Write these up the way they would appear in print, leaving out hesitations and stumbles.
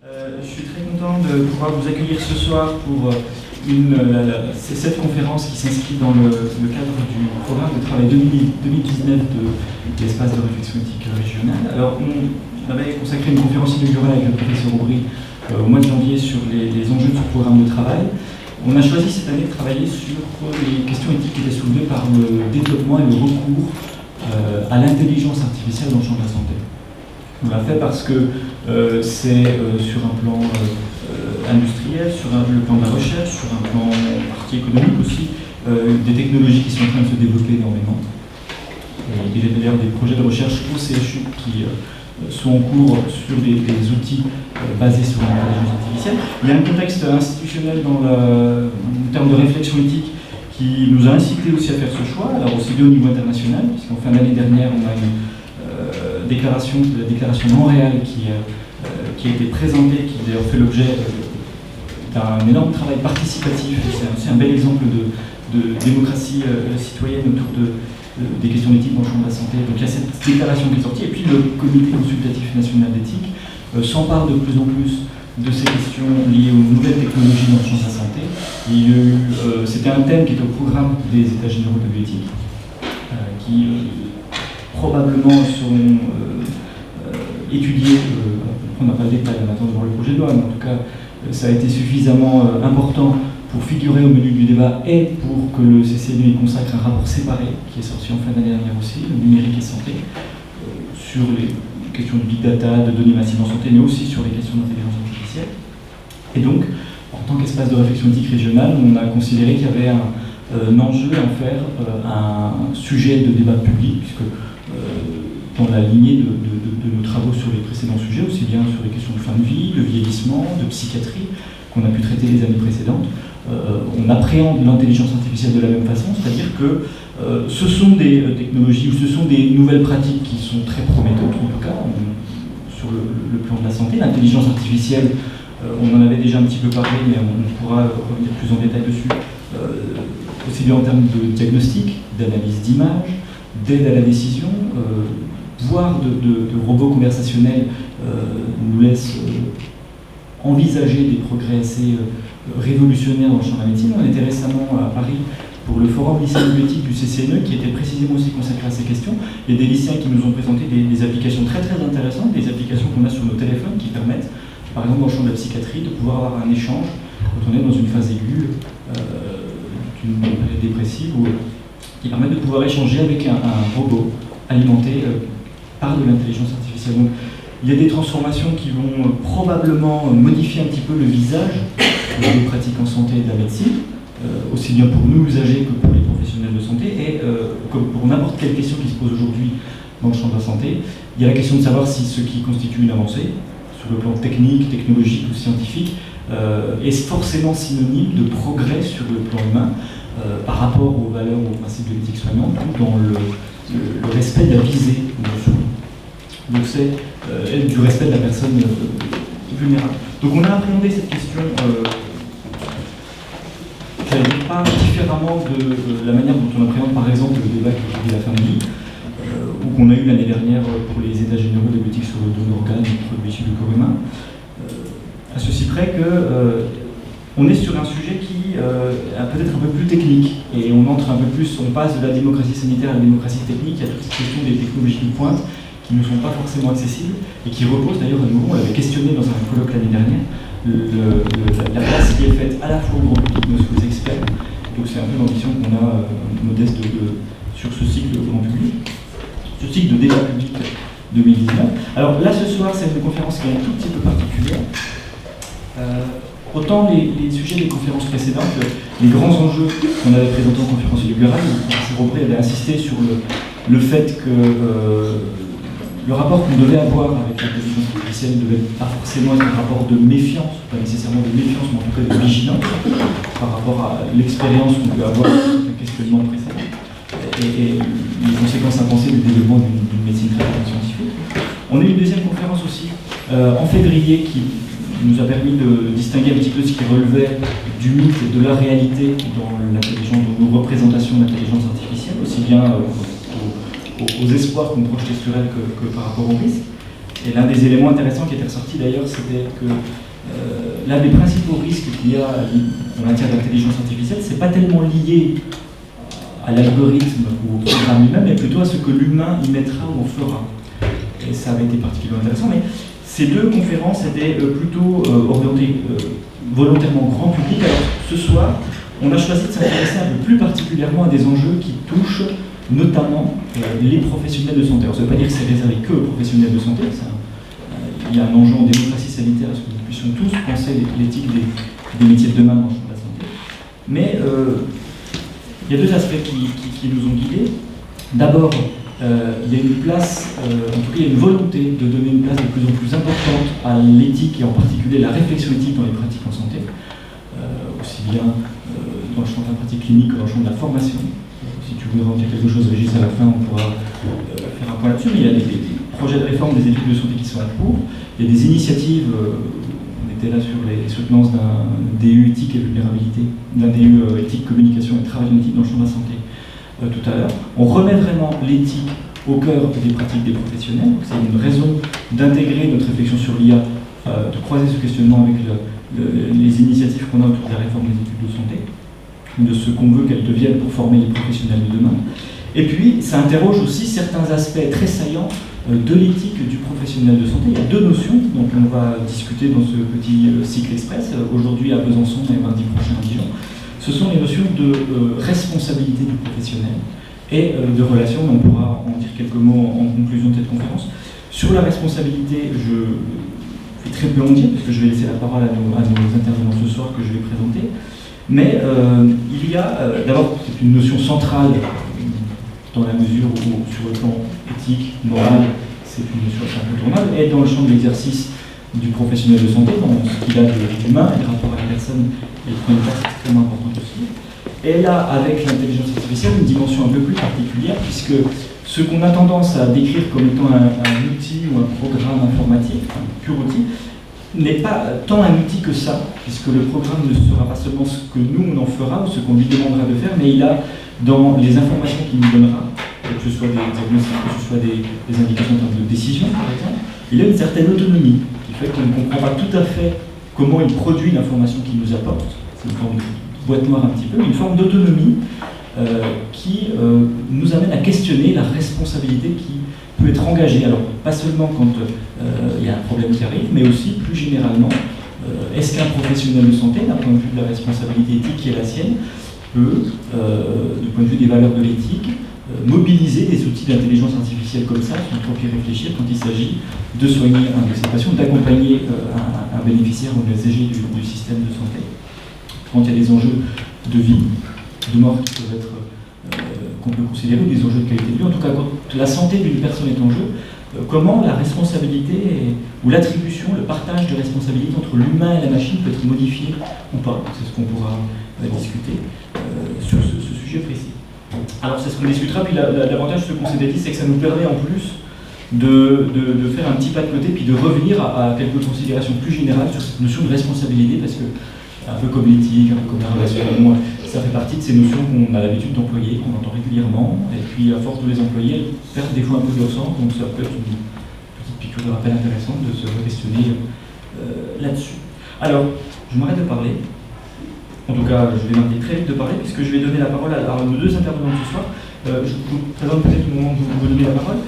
Je suis très content de pouvoir vous accueillir ce soir pour cette conférence qui s'inscrit dans le cadre du programme de travail 2019 de l'espace de réflexion éthique régionale. Alors, on avait consacré une conférence inaugurale avec le professeur Aubry au mois de janvier sur les enjeux de ce programme de travail. On a choisi cette année de travailler sur les questions éthiques qui étaient soulevées par le développement et le recours à l'intelligence artificielle dans le champ de la santé. On l'a fait parce que c'est sur un plan industriel, sur le plan de la recherche, sur un plan partie économique aussi, des technologies qui sont en train de se développer énormément. Et il y a d'ailleurs des projets de recherche au CHU qui sont en cours sur des outils basés sur l'intelligence artificielle. Il y a un contexte institutionnel en termes de réflexion éthique qui nous a incité aussi à faire ce choix, alors aussi bien au niveau international, puisqu'en fin d'année dernière, on a une la déclaration de Montréal qui a été présentée, qui d'ailleurs fait l'objet d'un énorme travail participatif. C'est aussi un bel exemple de démocratie citoyenne autour des questions d'éthique dans le champ de la santé. Donc il y a cette déclaration qui est sortie, et puis le Comité consultatif national d'éthique s'empare de plus en plus de ces questions liées aux nouvelles technologies dans le champ de la santé. C'était un thème qui était au programme des États généraux de bioéthique, qui probablement seront étudiés, on n'a pas le détail, on attend de voir le projet de loi, mais en tout cas, ça a été suffisamment important pour figurer au menu du débat et pour que le CCNE y consacre un rapport séparé, qui est sorti en fin d'année dernière aussi, le numérique et santé, sur les questions de big data, de données massives en santé, mais aussi sur les questions d'intelligence artificielle. Et donc, en tant qu'espace de réflexion éthique régionale, on a considéré qu'il y avait un enjeu à en faire un sujet de débat public, puisque dans la lignée de nos travaux sur les précédents sujets, aussi bien sur les questions de fin de vie, de vieillissement, de psychiatrie, qu'on a pu traiter les années précédentes, on appréhende l'intelligence artificielle de la même façon, c'est-à-dire que ce sont des technologies ou ce sont des nouvelles pratiques qui sont très prometteuses, en tout cas, sur le plan de la santé. L'intelligence artificielle, on en avait déjà un petit peu parlé, mais on pourra revenir plus en détail dessus, aussi bien en termes de diagnostic, d'analyse d'images, d'aide à la décision, voire de robots conversationnels nous laisse envisager des progrès assez révolutionnaires dans le champ de la médecine. On était récemment à Paris pour le forum lycéen de bioéthique du CCNE qui était précisément aussi consacré à ces questions. Il y a des lycéens qui nous ont présenté des applications très très intéressantes, des applications qu'on a sur nos téléphones qui permettent, par exemple dans le champ de la psychiatrie, de pouvoir avoir un échange quand on est dans une phase aiguë d'une période dépressive, qui permettent de pouvoir échanger avec un robot alimenté par de l'intelligence artificielle. Donc, il y a des transformations qui vont probablement modifier un petit peu le visage des pratiques en santé et de la médecine, aussi bien pour nous usagers que pour les professionnels de santé, et comme pour n'importe quelle question qui se pose aujourd'hui dans le champ de la santé, il y a la question de savoir si ce qui constitue une avancée, sur le plan technique, technologique ou scientifique, est forcément synonyme de progrès sur le plan humain, par rapport aux valeurs, aux principes de l'éthique soignante, tout dans le respect de la visée de l'autrui. Donc c'est du respect de la personne vulnérable. Donc on a appréhendé cette question, pas différemment de la manière dont on appréhende par exemple le débat qui est la fin de vie, ou qu'on a eu l'année dernière pour les États généraux de bioéthique sur le don d'organes et produits issus du corps humain, à ceci près que on est sur un sujet qui est peut-être un peu plus technique, et on entre un peu plus, on passe de la démocratie sanitaire à la démocratie technique. Il y a toute cette question des technologies de pointe qui ne sont pas forcément accessibles, et qui reposent d'ailleurs à nouveau, on l'avait questionné dans un colloque l'année dernière, la place qui est faite à la fois au grand public, mais aussi aux experts. Donc c'est un peu l'ambition qu'on a, modeste, sur ce cycle au grand public, ce cycle de débat public 2019. Alors là, ce soir, c'est une conférence qui est un tout petit peu particulière. Autant les sujets des conférences précédentes, les grands enjeux qu'on avait présentés en conférence inaugurale, le professeur Aubry avait insisté sur le fait que le rapport qu'on devait avoir avec l'intelligence artificielle ne devait pas forcément être un rapport de méfiance, pas nécessairement de méfiance, mais en tout cas de vigilance, par rapport à l'expérience qu'on peut avoir sur le questionnement précédent, et les conséquences impensées du développement d'une médecine traitement scientifique. On a eu une deuxième conférence aussi, en février, qui nous a permis de distinguer un petit peu ce qui relevait du mythe et de la réalité dans l'intelligence, dans nos représentations de l'intelligence artificielle, aussi bien aux espoirs qu'on projetait sur elle que par rapport aux risques. Et l'un des éléments intéressants qui était ressorti d'ailleurs, c'était que l'un des principaux risques qu'il y a en matière d'intelligence artificielle, c'est pas tellement lié à l'algorithme ou au programme lui-même, mais plutôt à ce que l'humain y mettra ou en fera. Et ça avait été particulièrement intéressant, mais ces deux conférences étaient plutôt orientées volontairement grand public. Alors ce soir, on a choisi de s'intéresser un peu plus particulièrement à des enjeux qui touchent notamment les professionnels de santé. Alors ça ne veut pas dire que c'est réservé que aux professionnels de santé, il y a un enjeu en démocratie sanitaire à ce que nous puissions tous penser l'éthique des métiers de demain dans le champ de la santé. Mais il y a deux aspects qui nous ont guidés. D'abord, il y a une place, en tout cas il y a une volonté de donner une place de plus en plus importante à l'éthique et en particulier la réflexion éthique dans les pratiques en santé, aussi bien dans le champ de la pratique clinique que dans le champ de la formation. Si tu voudrais en dire quelque chose, Régis, à la fin, on pourra faire un point là-dessus, mais il y a des projets de réforme des études de santé qui sont en cours, il y a des initiatives, on était là sur les soutenances d'un DU éthique et vulnérabilité, d'un DU éthique, communication et travail en éthique dans le champ de la santé tout à l'heure. On remet vraiment l'éthique au cœur des pratiques des professionnels, donc c'est une raison d'intégrer notre réflexion sur l'IA, de croiser ce questionnement avec les initiatives qu'on a autour de la réforme des études de santé, de ce qu'on veut qu'elles deviennent pour former les professionnels de demain. Et puis, ça interroge aussi certains aspects très saillants de l'éthique du professionnel de santé. Il y a deux notions dont on va discuter dans ce petit cycle express, aujourd'hui à Besançon et mardi prochain à Dijon. Ce sont les notions de responsabilité du professionnel et de relation. On pourra en dire quelques mots en conclusion de cette conférence. Sur la responsabilité, je vais très peu en dire, puisque je vais laisser la parole à nos intervenants ce soir que je vais présenter. Mais il y a, d'abord, c'est une notion centrale dans la mesure où, sur le plan éthique, moral, c'est une notion incontournable, et dans le champ de l'exercice du professionnel de santé, dans ce qu'il a de l'humain et de rapport à la personne, elle prend une place extrêmement importante aussi. Et là, avec l'intelligence artificielle, une dimension un peu plus particulière, puisque ce qu'on a tendance à décrire comme étant un outil ou un programme informatique, un pur outil, n'est pas tant un outil que ça, puisque le programme ne sera pas seulement ce que nous on en fera ou ce qu'on lui demandera de faire, mais il a dans les informations qu'il nous donnera, que ce soit des diagnostics, que ce soit des indications en termes de décision par exemple, il a une certaine autonomie, qui fait qu'on ne comprend pas tout à fait comment il produit l'information qu'il nous apporte, c'est une forme de boîte noire un petit peu, une forme d'autonomie qui nous amène à questionner la responsabilité qui peut être engagée. Alors, pas seulement quand il y a un problème qui arrive, mais aussi plus généralement, est-ce qu'un professionnel de santé, d'un point de vue de la responsabilité éthique qui est la sienne, peut, du point de vue des valeurs de l'éthique, mobiliser des outils d'intelligence artificielle comme ça, sans trop y réfléchir, quand il s'agit de soigner un de ses patients, d'accompagner un bénéficiaire ou un usager du système de santé. Quand il y a des enjeux de vie, de mort qui peuvent être qu'on peut considérer des enjeux de qualité de vie, en tout cas quand la santé d'une personne est en jeu, comment la responsabilité ou l'attribution, le partage de responsabilité entre l'humain et la machine peut être modifié ou pas. C'est ce qu'on pourra discuter sur ce sujet précis. Alors c'est ce qu'on discutera, puis l'avantage de ce qu'on s'était dit, c'est que ça nous permet en plus de faire un petit pas de côté, puis de revenir à quelques considérations plus générales sur cette notion de responsabilité, parce que un peu comme l'éthique, un peu comme la relation, ça fait partie de ces notions qu'on a l'habitude d'employer, qu'on entend régulièrement, et puis à force de les employer, elles perdent des fois un peu de leur sens, donc ça peut être une petite piqûre de rappel intéressante de se questionner là-dessus. Alors, je m'arrête de parler. En tout cas, je vais m'arrêter très vite de parler, puisque je vais donner la parole à nos deux intervenants ce soir. Je vous présente peut-être au moment où vous donnez la parole.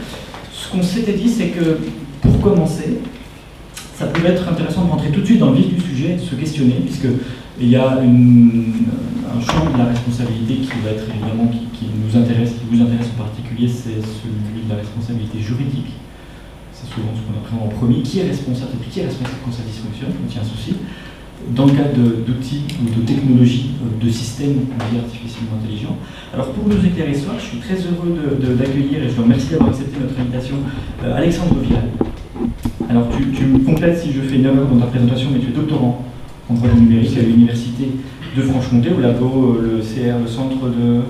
Ce qu'on s'était dit, c'est que, pour commencer, ça pouvait être intéressant de rentrer tout de suite dans le vif du sujet, de se questionner, puisqu'il y a un champ de la responsabilité qui va être évidemment, qui nous intéresse, qui vous intéresse en particulier, c'est celui de la responsabilité juridique. C'est souvent ce qu'on apprend en premier. Qui est responsable et puis qui est responsable quand ça dysfonctionne, quand il y a un souci. Dans le cas d'outils ou de technologies, de systèmes artificiellement intelligents. Alors pour nous éclairer ce soir, je suis très heureux d'accueillir, et je vous remercie d'avoir accepté notre invitation, Alexandre Vial. Alors tu me complètes si je fais une erreur dans ta présentation, mais tu es doctorant en droit du numérique à l'université de Franche-Comté, au labo, le CR, le centre de...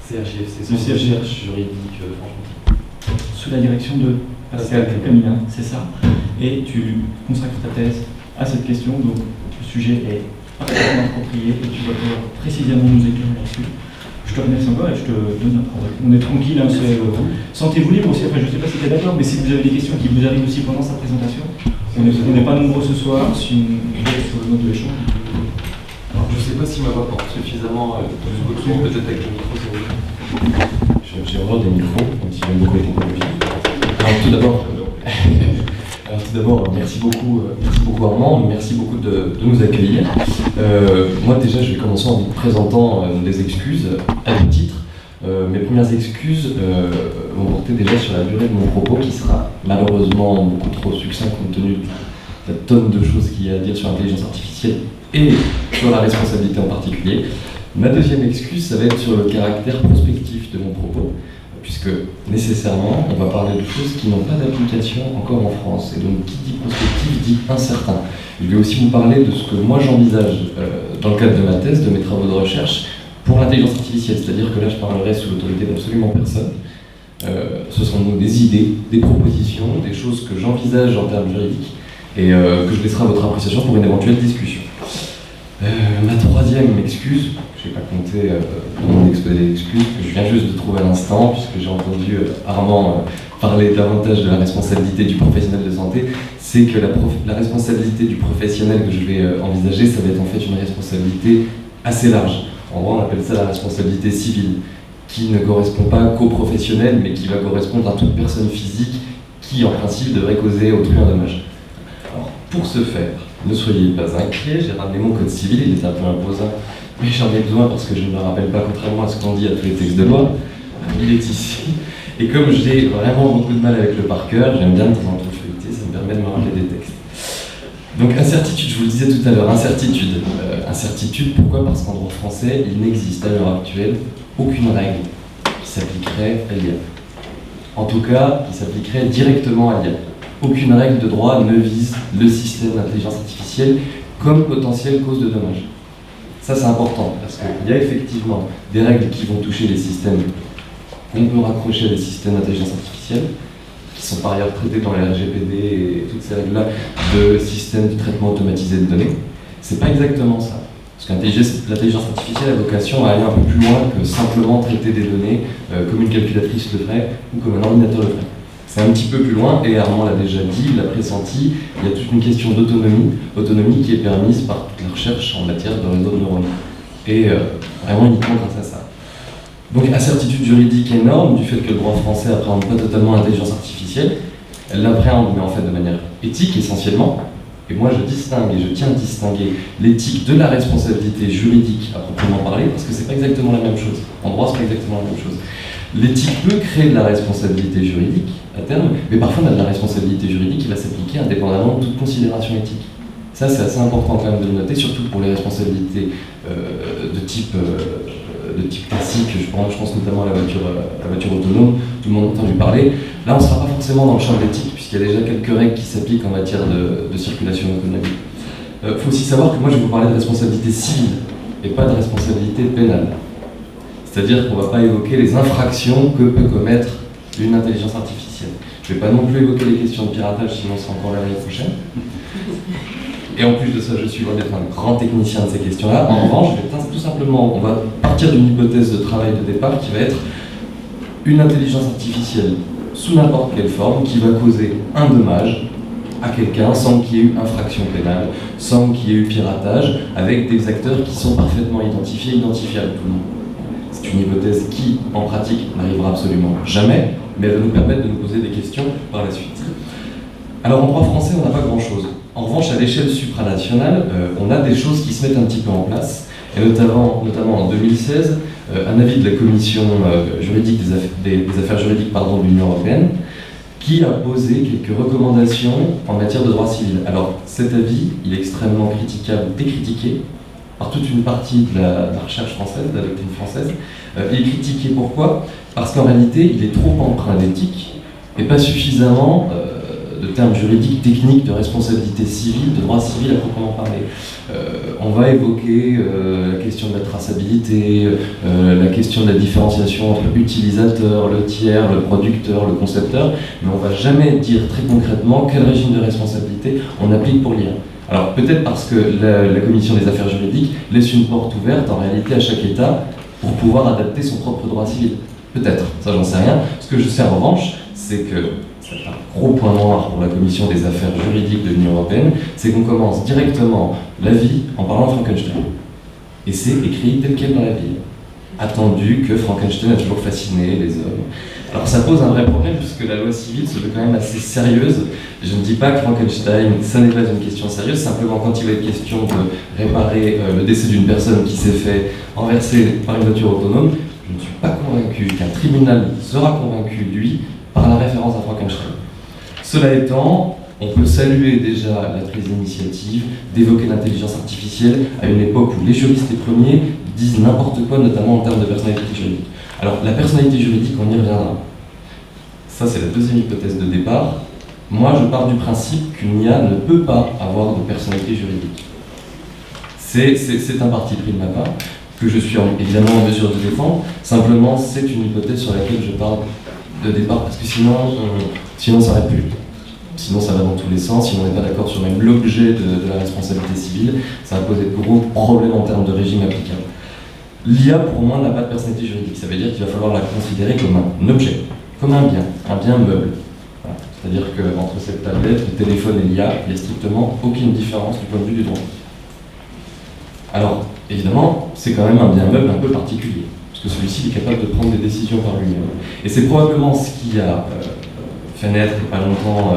CRGF, c'est le CRGF juridique de Franche-Comté. Sous la direction de Pascal Camilla, c'est ça. Et tu consacres ta thèse à cette question, donc le sujet est parfaitement approprié et tu vas pouvoir précisément nous éclairer là-dessus. Je te remercie encore et je te donne la parole. On est tranquille, hein, sentez-vous libre aussi. Enfin, je ne sais pas si tu es d'accord, mais si vous avez des questions qui vous arrivent aussi pendant sa présentation, on n'est pas nombreux ce soir, si on est sur le mode de l'échange. Alors, je ne sais pas si ma voix porte suffisamment peut-être avec le micro, c'est bon. J'ai horreur des micros, même si j'aime beaucoup les technologies. Alors tout d'abord, merci beaucoup Armand, merci beaucoup de nous accueillir. Moi déjà, je vais commencer en vous présentant des excuses à deux titres. Mes premières excuses vont porter déjà sur la durée de mon propos, qui sera malheureusement beaucoup trop succinct compte tenu de la tonne de choses qu'il y a à dire sur l'intelligence artificielle et sur la responsabilité en particulier. Ma deuxième excuse, ça va être sur le caractère prospectif de mon propos, puisque nécessairement, on va parler de choses qui n'ont pas d'application encore en France. Et donc, qui dit prospectif dit incertain. Je vais aussi vous parler de ce que moi j'envisage dans le cadre de ma thèse, de mes travaux de recherche, pour l'intelligence artificielle. C'est-à-dire que là, je parlerai sous l'autorité d'absolument personne. Ce sont donc des idées, des propositions, des choses que j'envisage en termes juridiques, et que je laisserai à votre appréciation pour une éventuelle discussion. Ma troisième excuse, je n'ai pas compté dans mon exposé d'excuses, que je viens juste de trouver à l'instant, puisque j'ai entendu Armand parler davantage de la responsabilité du professionnel de santé, c'est que la responsabilité du professionnel que je vais envisager, ça va être en fait une responsabilité assez large. En gros, on appelle ça la responsabilité civile, qui ne correspond pas qu'au professionnel, mais qui va correspondre à toute personne physique qui, en principe, devrait causer autrui un dommage. Alors, pour ce faire, ne soyez pas inquiets, j'ai ramené mon code civil, il est un peu imposant, mais j'en ai besoin parce que je ne me rappelle pas, contrairement à ce qu'on dit à tous les textes de loi, il est ici. Et comme j'ai vraiment beaucoup de mal avec le par cœur, j'aime bien de temps en temps feuilleter, ça me permet de me rappeler des textes. Donc incertitude, je vous le disais tout à l'heure, incertitude. Incertitude, pourquoi ? Parce qu'en droit français, il n'existe à l'heure actuelle aucune règle qui s'appliquerait à l'IA. En tout cas, qui s'appliquerait directement à l'IA. Aucune règle de droit ne vise le système d'intelligence artificielle comme potentielle cause de dommages. Ça, c'est important, parce qu'il y a effectivement des règles qui vont toucher les systèmes qu'on peut raccrocher à des systèmes d'intelligence artificielle, qui sont par ailleurs traités dans les RGPD et toutes ces règles-là de systèmes de traitement automatisé de données. C'est pas exactement ça. Parce que l'intelligence artificielle a vocation à aller un peu plus loin que simplement traiter des données comme une calculatrice le ferait ou comme un ordinateur le ferait. C'est un petit peu plus loin, et Armand l'a déjà dit, il l'a pressenti, il y a toute une question d'autonomie qui est permise par toute la recherche en matière de réseaux neuronaux. Et vraiment uniquement grâce à ça. Donc incertitude juridique énorme du fait que le droit français appréhende pas totalement l'intelligence artificielle. Elle l'appréhende, mais en fait de manière éthique essentiellement. Et moi je distingue, et je tiens à distinguer l'éthique de la responsabilité juridique à proprement parler, parce que c'est pas exactement la même chose. En droit, c'est pas exactement la même chose. L'éthique peut créer de la responsabilité juridique à terme, mais parfois on a de la responsabilité juridique qui va s'appliquer indépendamment de toute considération éthique. Ça, c'est assez important quand même de le noter, surtout pour les responsabilités de type classique. Je pense notamment à la voiture autonome, tout le monde a entendu parler. Là, on ne sera pas forcément dans le champ de l'éthique, puisqu'il y a déjà quelques règles qui s'appliquent en matière de circulation autonome. Il faut aussi savoir que moi, je vais vous parler de responsabilité civile, et pas de responsabilité pénale. C'est-à-dire qu'on ne va pas évoquer les infractions que peut commettre une intelligence artificielle. Je ne vais pas non plus évoquer les questions de piratage, sinon c'est encore l'année prochaine. Et en plus de ça, je suis loin d'être un grand technicien de ces questions-là. En revanche, tout simplement, on va partir d'une hypothèse de travail de départ qui va être une intelligence artificielle sous n'importe quelle forme qui va causer un dommage à quelqu'un sans qu'il y ait eu infraction pénale, sans qu'il y ait eu piratage, avec des acteurs qui sont parfaitement identifiables tout le monde. C'est une hypothèse qui, en pratique, n'arrivera absolument jamais, mais elle va nous permettre de nous poser des questions par la suite. Alors en droit français, on n'a pas grand-chose. En revanche, à l'échelle supranationale, on a des choses qui se mettent un petit peu en place, et notamment en 2016, un avis de la commission juridique des affaires juridiques de l'Union européenne, qui a posé quelques recommandations en matière de droit civil. Alors cet avis, il est extrêmement critiquable et critiqué par toute une partie de la recherche française, de la doctrine française. Il est critiqué pourquoi ? Parce qu'en réalité, il est trop empreint d'éthique et pas suffisamment de termes juridiques, techniques, de responsabilité civile, de droit civil à proprement parler. On va évoquer la question de la traçabilité, la question de la différenciation entre l'utilisateur, le tiers, le producteur, le concepteur, mais on ne va jamais dire très concrètement quel régime de responsabilité on applique pour l'IA. Alors peut-être parce que la commission des affaires juridiques laisse une porte ouverte en réalité à chaque État pour pouvoir adapter son propre droit civil. Peut-être, ça j'en sais rien. Ce que je sais en revanche, c'est que, c'est un gros point noir pour la Commission des affaires juridiques de l'Union européenne, c'est qu'on commence directement l'avis en parlant de Frankenstein. Et c'est écrit tel quel dans la vie. Attendu que Frankenstein a toujours fasciné les hommes. Alors ça pose un vrai problème puisque la loi civile se veut quand même assez sérieuse. Je ne dis pas que Frankenstein, ça n'est pas une question sérieuse, simplement quand il va être question de réparer le décès d'une personne qui s'est fait renverser par une voiture autonome, je ne suis pas convaincu qu'un tribunal sera convaincu, lui, par la référence à Frankenstein. Cela étant, on peut saluer déjà la prise d'initiative d'évoquer l'intelligence artificielle à une époque où les juristes les premiers disent n'importe quoi, notamment en termes de personnalité juridique. Alors, la personnalité juridique, on y reviendra. Ça, c'est la deuxième hypothèse de départ. Moi, je pars du principe qu'une IA ne peut pas avoir de personnalité juridique. C'est un parti pris de ma part, que je suis évidemment en mesure de défendre. Simplement, c'est une hypothèse sur laquelle je parle de départ, parce que sinon ça n'aurait plus. Sinon, ça va dans tous les sens. Si on n'est pas d'accord sur même l'objet de la responsabilité civile, ça va poser de gros problèmes en termes de régime applicable. L'IA, pour moi, n'a pas de personnalité juridique. Ça veut dire qu'il va falloir la considérer comme un objet, comme un bien meuble. Voilà. C'est-à-dire qu'entre cette tablette, le téléphone et l'IA, il n'y a strictement aucune différence du point de vue du droit. Alors, évidemment, c'est quand même un bien meuble un peu particulier, parce que celui-ci est capable de prendre des décisions par lui-même. Et c'est probablement ce qui a fait naître, il n'y a pas longtemps,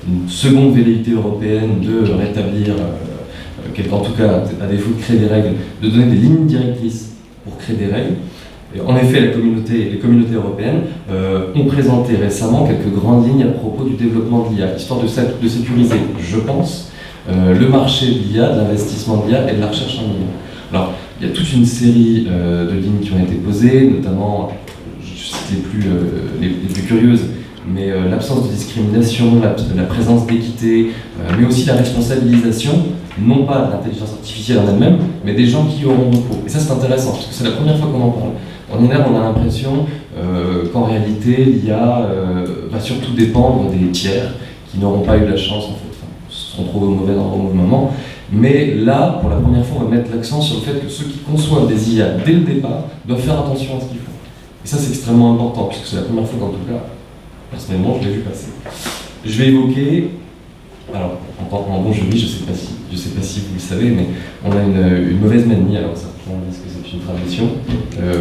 une seconde velléité européenne de rétablir, en tout cas, à défaut de créer des règles, de donner des lignes directrices pour créer des règles. Et en effet, les communautés européennes ont présenté récemment quelques grandes lignes à propos du développement de l'IA, histoire de sécuriser, je pense, le marché de l'IA, de l'investissement de l'IA et de la recherche en IA. Alors, il y a toute une série de lignes qui ont été posées, notamment, je ne cite les plus curieuses, mais l'absence de discrimination, la présence d'équité, mais aussi la responsabilisation, non pas de l'intelligence artificielle en elle-même, mais des gens qui y auront recours. Et ça, c'est intéressant, parce que c'est la première fois qu'on en parle. En général, on a l'impression qu'en réalité, l'IA va surtout dépendre des tiers qui n'auront pas eu la chance, en fait, seront trop mauvais dans le moment. Mais là, pour la première fois, on va mettre l'accent sur le fait que ceux qui conçoivent des IA dès le départ doivent faire attention à ce qu'ils font. Et ça, c'est extrêmement important, puisque c'est la première fois qu'en tout cas, personnellement, je l'ai vu passer. Je vais évoquer, alors en bon juriste, je sais pas si vous le savez, mais on a une mauvaise manie, alors certains disent que c'est une tradition,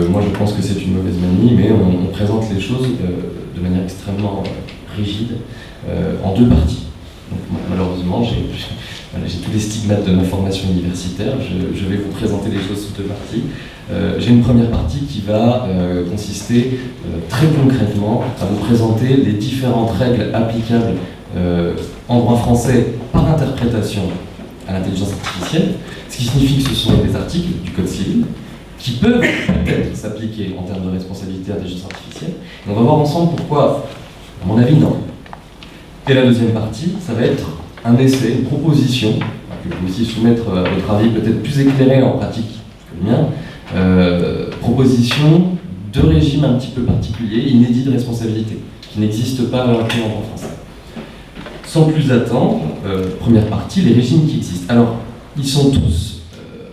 moi je pense que c'est une mauvaise manie, mais on présente les choses de manière extrêmement rigide, en deux parties. Donc, malheureusement, j'ai tous les stigmates de ma formation universitaire, je vais vous présenter les choses sous deux parties. J'ai une première partie qui va consister très concrètement à vous présenter les différentes règles applicables en droit français par interprétation à l'intelligence artificielle, ce qui signifie que ce sont des articles du Code civil qui peuvent peut-être s'appliquer en termes de responsabilité à l'intelligence artificielle. Et on va voir ensemble pourquoi, à mon avis, non. Et la deuxième partie, ça va être un essai, une proposition, que je vais aussi soumettre à votre avis peut-être plus éclairé en pratique que le mien, proposition de régime un petit peu particulier, inédit de responsabilité, qui n'existe pas à l'heure actuelle en droit français. Sans plus attendre, première partie, les régimes qui existent. Alors, ils sont tous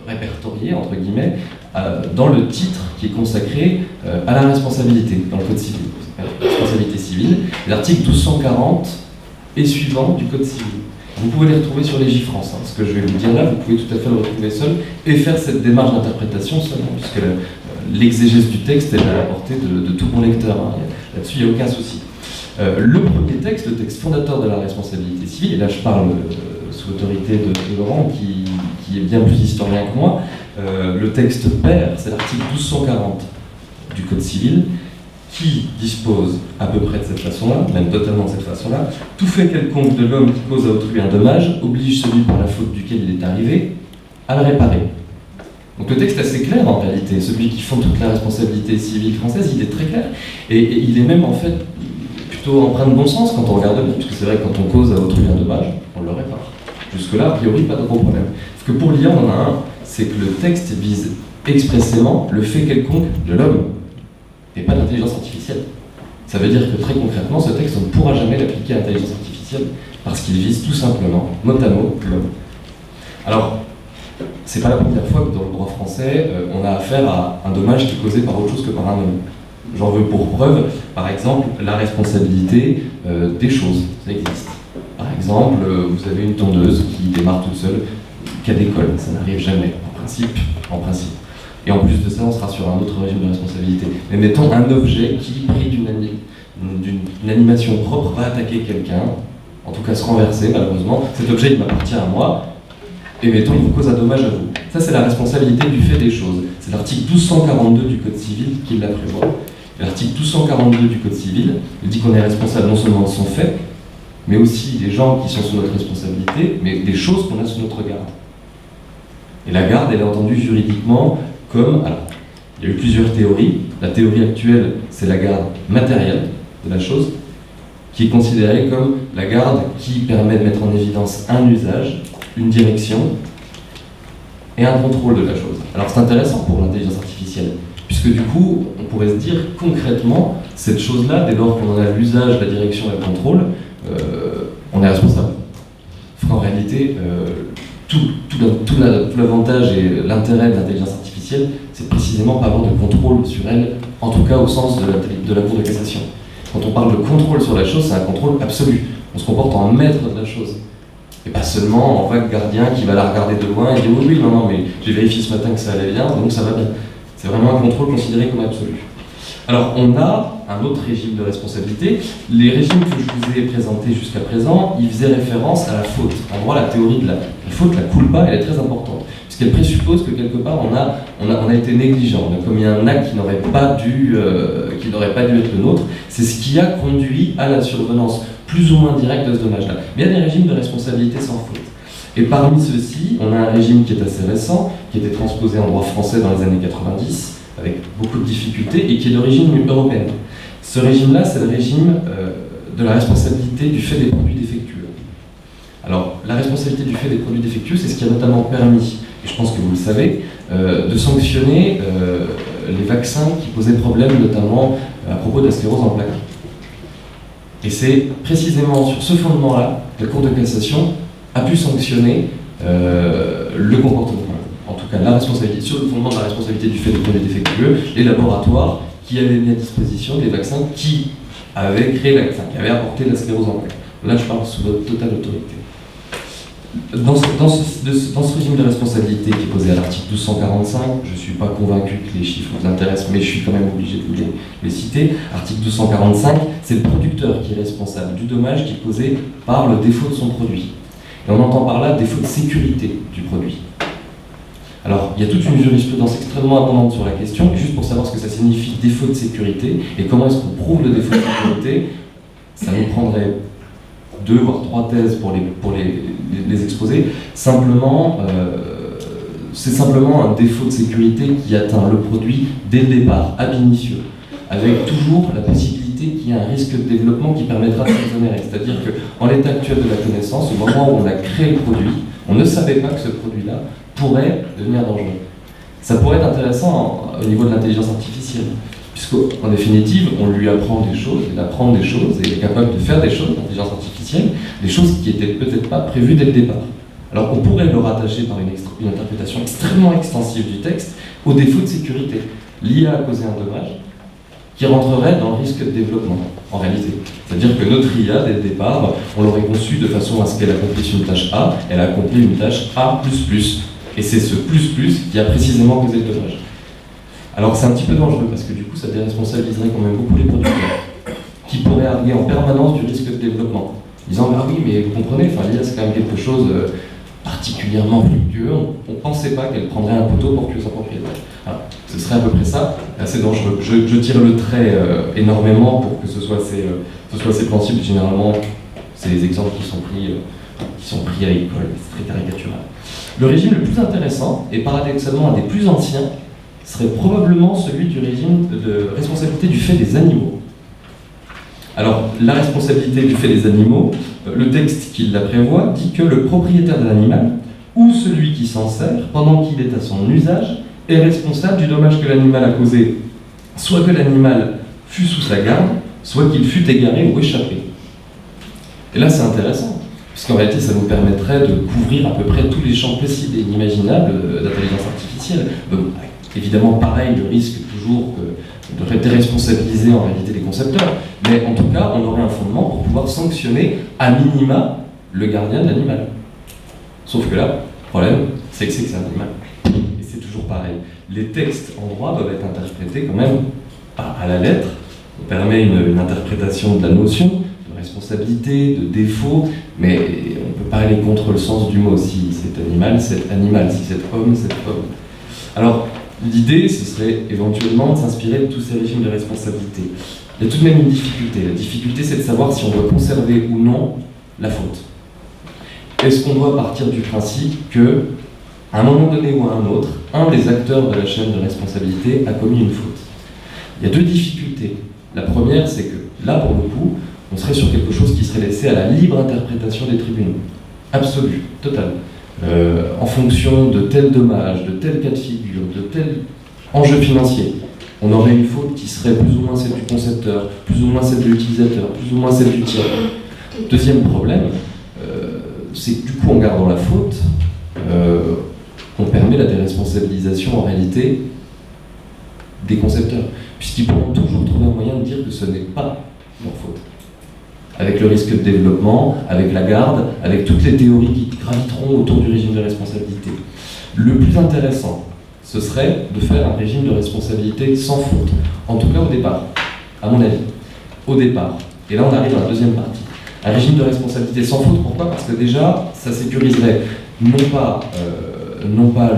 répertoriés, entre guillemets, dans le titre qui est consacré à la responsabilité, dans le Code civil, responsabilité civile, l'article 1240 et suivant du Code civil. Vous pouvez les retrouver sur Légifrance. Ce que je vais vous dire là, vous pouvez tout à fait le retrouver seul et faire cette démarche d'interprétation seulement, puisque l'exégèse du texte est à la portée de tout bon lecteur. Là-dessus, il n'y a aucun souci. Le premier texte, le texte fondateur de la responsabilité civile, et là je parle sous l'autorité de Laurent, qui est bien plus historien que moi, le texte père, c'est l'article 1240 du Code civil, qui dispose à peu près de cette façon-là, même totalement de cette façon-là, tout fait quelconque de l'homme qui cause à autrui un dommage oblige celui par la faute duquel il est arrivé à le réparer. Donc le texte est assez clair en réalité, celui qui fonde toute la responsabilité civile française, il est très clair, et il est même en fait plutôt empreint de bon sens quand on regarde bien, puisque c'est vrai que quand on cause à autrui un dommage, on le répare. Jusque-là, a priori, pas de gros problème. Parce que pour l'IA, on en a un, c'est que le texte vise expressément le fait quelconque de l'homme, et pas de l'intelligence artificielle. Ça veut dire que très concrètement, ce texte, on ne pourra jamais l'appliquer à l'intelligence artificielle, parce qu'il vise tout simplement, mot à mot, l'homme. Alors, c'est pas la première fois que dans le droit français, on a affaire à un dommage qui est causé par autre chose que par un homme. J'en veux pour preuve, par exemple, la responsabilité des choses. Ça existe. Par exemple, vous avez une tondeuse qui démarre toute seule, qui décolle. Ça n'arrive jamais, en principe. Et en plus de ça, on sera sur un autre régime de responsabilité. Mais mettons un objet qui, pris d'une animation propre, va attaquer quelqu'un, en tout cas se renverser malheureusement. Cet objet, il m'appartient à moi, et mettons, il vous cause un dommage à vous. Ça, c'est la responsabilité du fait des choses. C'est l'article 1242 du Code civil qui la prévoit. L'article 1242 du Code civil dit qu'on est responsable non seulement de son fait, mais aussi des gens qui sont sous notre responsabilité, mais des choses qu'on a sous notre garde. Et la garde, elle est entendue juridiquement comme... Alors, il y a eu plusieurs théories. La théorie actuelle, c'est la garde matérielle de la chose, qui est considérée comme la garde qui permet de mettre en évidence un usage, une direction et un contrôle de la chose. Alors c'est intéressant pour l'intelligence artificielle, puisque du coup, on pourrait se dire concrètement, cette chose-là, dès lors qu'on en a l'usage, la direction et le contrôle, on est responsable. Parce qu'en réalité, tout l'avantage et l'intérêt de l'intelligence artificielle, c'est précisément pas avoir de contrôle sur elle, en tout cas au sens de la Cour de cassation. Quand on parle de contrôle sur la chose, c'est un contrôle absolu. On se comporte en maître de la chose. Et pas seulement en vague gardien qui va la regarder de loin et dire oui, non, mais j'ai vérifié ce matin que ça allait bien, donc ça va bien. C'est vraiment un contrôle considéré comme absolu. Alors, on a un autre régime de responsabilité. Les régimes que je vous ai présentés jusqu'à présent, ils faisaient référence à la faute. En droit, la théorie de la faute, la culpa, elle est très importante, puisqu'elle présuppose que quelque part, on a été négligent, on a commis un acte qui n'aurait pas dû être le nôtre. C'est ce qui a conduit à la survenance plus ou moins directe de ce dommage-là. Mais il y a des régimes de responsabilité sans faute. Et parmi ceux-ci, on a un régime qui est assez récent, qui a été transposé en droit français dans les années 90, avec beaucoup de difficultés, et qui est d'origine européenne. Ce régime-là, c'est le régime de la responsabilité du fait des produits défectueux. Alors, la responsabilité du fait des produits défectueux, c'est ce qui a notamment permis, et je pense que vous le savez, de sanctionner les vaccins qui posaient problème, notamment à propos de la sclérose en plaques. Et c'est précisément sur ce fondement-là que la Cour de cassation a pu sanctionner le comportement. En tout cas, la responsabilité, sur le fondement de la responsabilité du fait des produits défectueux, les laboratoires qui avaient mis à disposition des vaccins qui avaient créé la vaccin, qui avaient apporté la sclérose en plaques. Là, je parle sous votre totale autorité. Dans ce régime de responsabilité qui est posé à l'article 1245, je ne suis pas convaincu que les chiffres vous intéressent, mais je suis quand même obligé de vous les citer. Article 1245, c'est le producteur qui est responsable du dommage qui est causé par le défaut de son produit. Et on entend par là défaut de sécurité du produit. Alors, il y a toute une jurisprudence extrêmement abondante sur la question, juste pour savoir ce que ça signifie défaut de sécurité et comment est-ce qu'on prouve le défaut de sécurité. Ça nous prendrait 2 voire 3 thèses pour les exposer. Simplement, c'est simplement un défaut de sécurité qui atteint le produit dès le départ, ab initio, avec toujours la possibilité qu'il y ait un risque de développement qui permettra de s'exonérer. C'est-à-dire qu'en l'état actuel de la connaissance, au moment où on a créé le produit, on ne savait pas que ce produit-là pourrait devenir dangereux. Ça pourrait être intéressant au niveau de l'intelligence artificielle, puisqu'en définitive, on lui apprend des choses, il apprend des choses, et il est capable de faire des choses, l'intelligence artificielle, des choses qui n'étaient peut-être pas prévues dès le départ. Alors on pourrait le rattacher par une interprétation extrêmement extensive du texte au défaut de sécurité. L'IA a causé un dommage qui rentrerait dans le risque de développement, en réalité. C'est-à-dire que notre IA, dès le départ, on l'aurait conçue de façon à ce qu'elle accomplisse une tâche A, elle a accompli une tâche A++. Et c'est ce plus qui a précisément causé le dommage. Alors c'est un petit peu dangereux parce que du coup ça déresponsabiliserait quand même beaucoup les producteurs qui pourraient arguer en permanence du risque de développement. Disant ah oui mais vous comprenez, l'IA c'est quand même quelque chose particulièrement fluctueux, on ne pensait pas qu'elle prendrait un couteau pour tuer son propriétaire. Alors, ce serait à peu près ça, assez dangereux. Je tire le trait énormément pour que ce soit assez plausible. Généralement c'est les exemples qui sont pris à l'école, c'est très caricatural. Le régime le plus intéressant, et paradoxalement un des plus anciens, serait probablement celui du régime de responsabilité du fait des animaux. Alors, la responsabilité du fait des animaux, le texte qui la prévoit dit que le propriétaire de l'animal, ou celui qui s'en sert, pendant qu'il est à son usage, est responsable du dommage que l'animal a causé, soit que l'animal fût sous sa garde, soit qu'il fût égaré ou échappé. Et là, c'est intéressant, puisqu'en réalité ça nous permettrait de couvrir à peu près tous les champs possibles et inimaginables d'intelligence artificielle. Donc, évidemment, pareil, le risque toujours de déresponsabiliser en réalité les concepteurs, mais en tout cas, on aurait un fondement pour pouvoir sanctionner à minima le gardien de l'animal. Sauf que là, le problème, c'est que c'est un animal. Et c'est toujours pareil. Les textes en droit doivent être interprétés quand même à la lettre. On permet une interprétation de la notion, de responsabilité, de défaut, mais on ne peut pas aller contre le sens du mot. Si c'est animal, c'est animal. Si c'est homme, c'est homme. Alors, l'idée, ce serait éventuellement de s'inspirer de tous ces régimes de responsabilité. Il y a tout de même une difficulté. La difficulté, c'est de savoir si on doit conserver ou non la faute. Est-ce qu'on doit partir du principe que, à un moment donné ou à un autre, un des acteurs de la chaîne de responsabilité a commis une faute? Il y a deux difficultés. La première, c'est que là, pour le coup, on serait sur quelque chose qui serait laissé à la libre interprétation des tribunaux. Absolue, totale. En fonction de tel dommage, de tel cas de figure, de tel enjeu financier, on aurait une faute qui serait plus ou moins celle du concepteur, plus ou moins celle de l'utilisateur, plus ou moins celle du tiers. Deuxième problème, c'est que du coup, en gardant la faute, on permet la déresponsabilisation en réalité des concepteurs, puisqu'ils pourront toujours trouver un moyen de dire que ce n'est pas leur faute. Avec le risque de développement, avec la garde, avec toutes les théories qui graviteront autour du régime de responsabilité. Le plus intéressant, ce serait de faire un régime de responsabilité sans faute. En tout cas au départ, à mon avis. Au départ. Et là on arrive à la deuxième partie. Un régime de responsabilité sans faute, pourquoi? Parce que déjà, ça sécuriserait non pas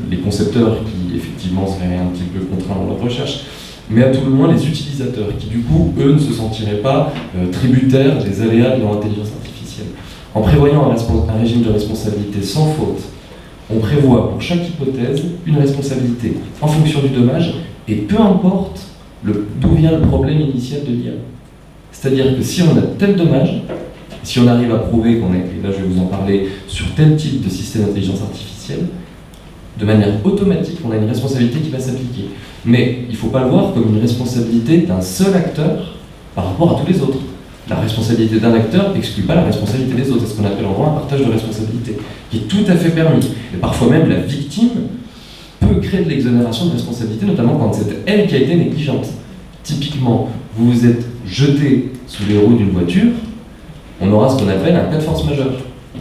les concepteurs qui effectivement seraient un petit peu contraints dans leur recherche, mais à tout le moins les utilisateurs qui du coup, eux, ne se sentiraient pas tributaires des aléas de leur intelligence artificielle. En prévoyant un régime de responsabilité sans faute, on prévoit pour chaque hypothèse une responsabilité en fonction du dommage et peu importe d'où vient le problème initial de l'IA. C'est-à-dire que si on a tel dommage, si on arrive à prouver qu'on est, et là je vais vous en parler, sur tel type de système d'intelligence artificielle, de manière automatique, on a une responsabilité qui va s'appliquer. Mais il ne faut pas le voir comme une responsabilité d'un seul acteur par rapport à tous les autres. La responsabilité d'un acteur n'exclut pas la responsabilité des autres. C'est ce qu'on appelle en droit un partage de responsabilité, qui est tout à fait permis. Et parfois même la victime peut créer de l'exonération de responsabilité, notamment quand c'est elle qui a été négligente. Typiquement, vous vous êtes jeté sous les roues d'une voiture, on aura ce qu'on appelle un cas de force majeure.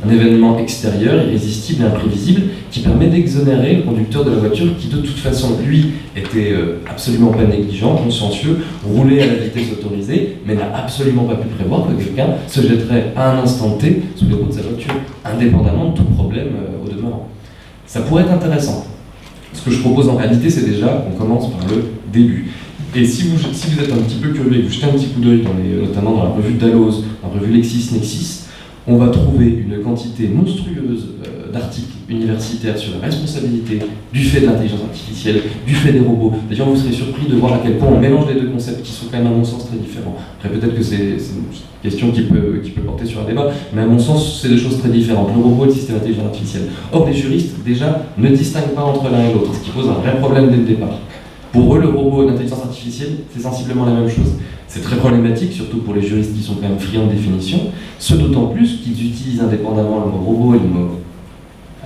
Un événement extérieur, irrésistible et imprévisible, qui permet d'exonérer le conducteur de la voiture qui, de toute façon, lui, était absolument pas négligent, consciencieux, roulait à la vitesse autorisée, mais n'a absolument pas pu prévoir que quelqu'un se jetterait à un instant T sous les roues de sa voiture, indépendamment de tout problème au demeurant. Ça pourrait être intéressant. Ce que je propose en réalité, c'est déjà qu'on commence par le début. Et si vous êtes un petit peu curieux et que vous jetez un petit coup d'œil, notamment dans la revue Dalloz, dans la revue LexisNexis, on va trouver une quantité monstrueuse d'articles universitaires sur la responsabilité du fait de l'intelligence artificielle, du fait des robots. D'ailleurs, vous serez surpris de voir à quel point on mélange les deux concepts qui sont quand même à mon sens très différents. Après, peut-être que c'est une question qui peut porter sur un débat, mais à mon sens, c'est deux choses très différentes, le robot et le système d'intelligence artificielle. Or, les juristes, déjà, ne distinguent pas entre l'un et l'autre, ce qui pose un vrai problème dès le départ. Pour eux, le robot et l'intelligence artificielle, c'est sensiblement la même chose. C'est très problématique, surtout pour les juristes qui sont quand même friands de définition, ce d'autant plus qu'ils utilisent indépendamment le mot robot et le mot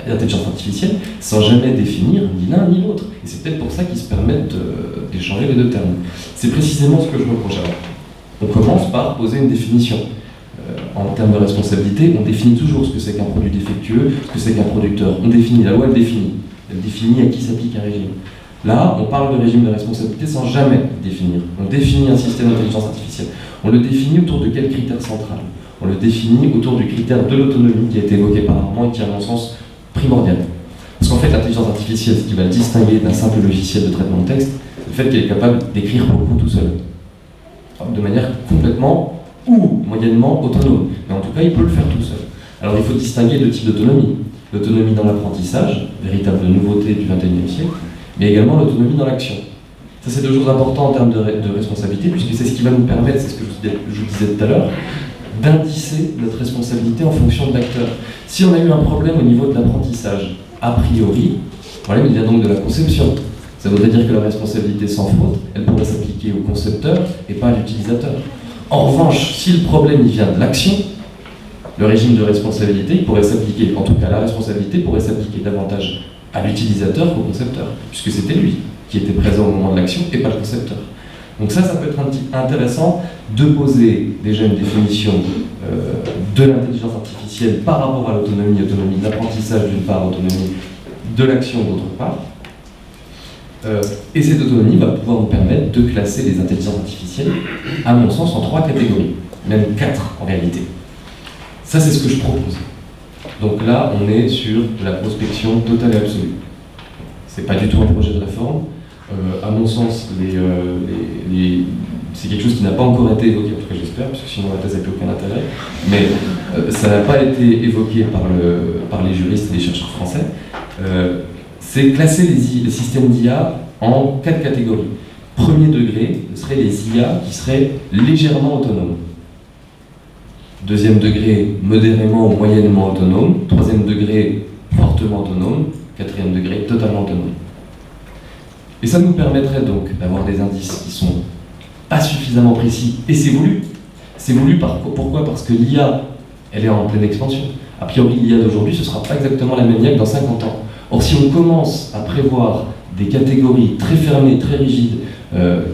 intelligence artificielle sans jamais définir ni l'un ni l'autre. Et c'est peut-être pour ça qu'ils se permettent d'échanger les deux termes. C'est précisément ce que je reproche. Alors, on commence par poser une définition. En termes de responsabilité, on définit toujours ce que c'est qu'un produit défectueux, ce que c'est qu'un producteur. On définit, la loi elle définit à qui s'applique un régime. Là, on parle de régime de responsabilité sans jamais définir. On définit un système d'intelligence artificielle. On le définit autour de quel critère central? On le définit autour du critère de l'autonomie qui a été évoqué par Armand et qui est à mon sens primordial. Parce qu'en fait, l'intelligence artificielle, ce qui va le distinguer d'un simple logiciel de traitement de texte, c'est le fait qu'elle est capable d'écrire beaucoup tout seul. De manière complètement ou moyennement autonome. Mais en tout cas, il peut le faire tout seul. Alors il faut distinguer deux types d'autonomie. L'autonomie dans l'apprentissage, véritable nouveauté du XXIe siècle, mais également l'autonomie dans l'action. Ça, c'est deux choses importantes en termes de responsabilité, puisque c'est ce qui va nous permettre, c'est ce que je vous disais tout à l'heure, d'indicer notre responsabilité en fonction de l'acteur. Si on a eu un problème au niveau de l'apprentissage, a priori, le problème il vient donc de la conception. Ça voudrait dire que la responsabilité sans faute, elle pourrait s'appliquer au concepteur et pas à l'utilisateur. En revanche, si le problème il vient de l'action, Le régime de responsabilité il pourrait s'appliquer, en tout cas la responsabilité pourrait s'appliquer davantage à l'utilisateur qu'au concepteur, puisque c'était lui qui était présent au moment de l'action et pas le concepteur. Donc ça peut être un petit intéressant de poser déjà une définition de l'intelligence artificielle par rapport à l'autonomie, autonomie d'apprentissage d'une part, autonomie de l'action d'autre part. Et cette autonomie va pouvoir nous permettre de classer les intelligences artificielles, à mon sens, en 3 catégories, même 4 en réalité. Ça, c'est ce que je propose. Donc là, on est sur la prospection totale et absolue. C'est pas du tout un projet de réforme. À mon sens, c'est quelque chose qui n'a pas encore été évoqué, en tout cas j'espère, parce que sinon la thèse n'a plus aucun intérêt, mais ça n'a pas été évoqué par les juristes et les chercheurs français. C'est classer les systèmes d'IA en 4 catégories. Premier degré, ce seraient les IA qui seraient légèrement autonomes. Deuxième degré, modérément ou moyennement autonome. Troisième degré, fortement autonome. Quatrième degré, totalement autonome. Et ça nous permettrait donc d'avoir des indices qui sont pas suffisamment précis, et c'est voulu. C'est voulu pourquoi ? Parce que l'IA, elle est en pleine expansion. A priori, l'IA d'aujourd'hui, ce ne sera pas exactement la même IA que dans 50 ans. Or, si on commence à prévoir des catégories très fermées, très rigides,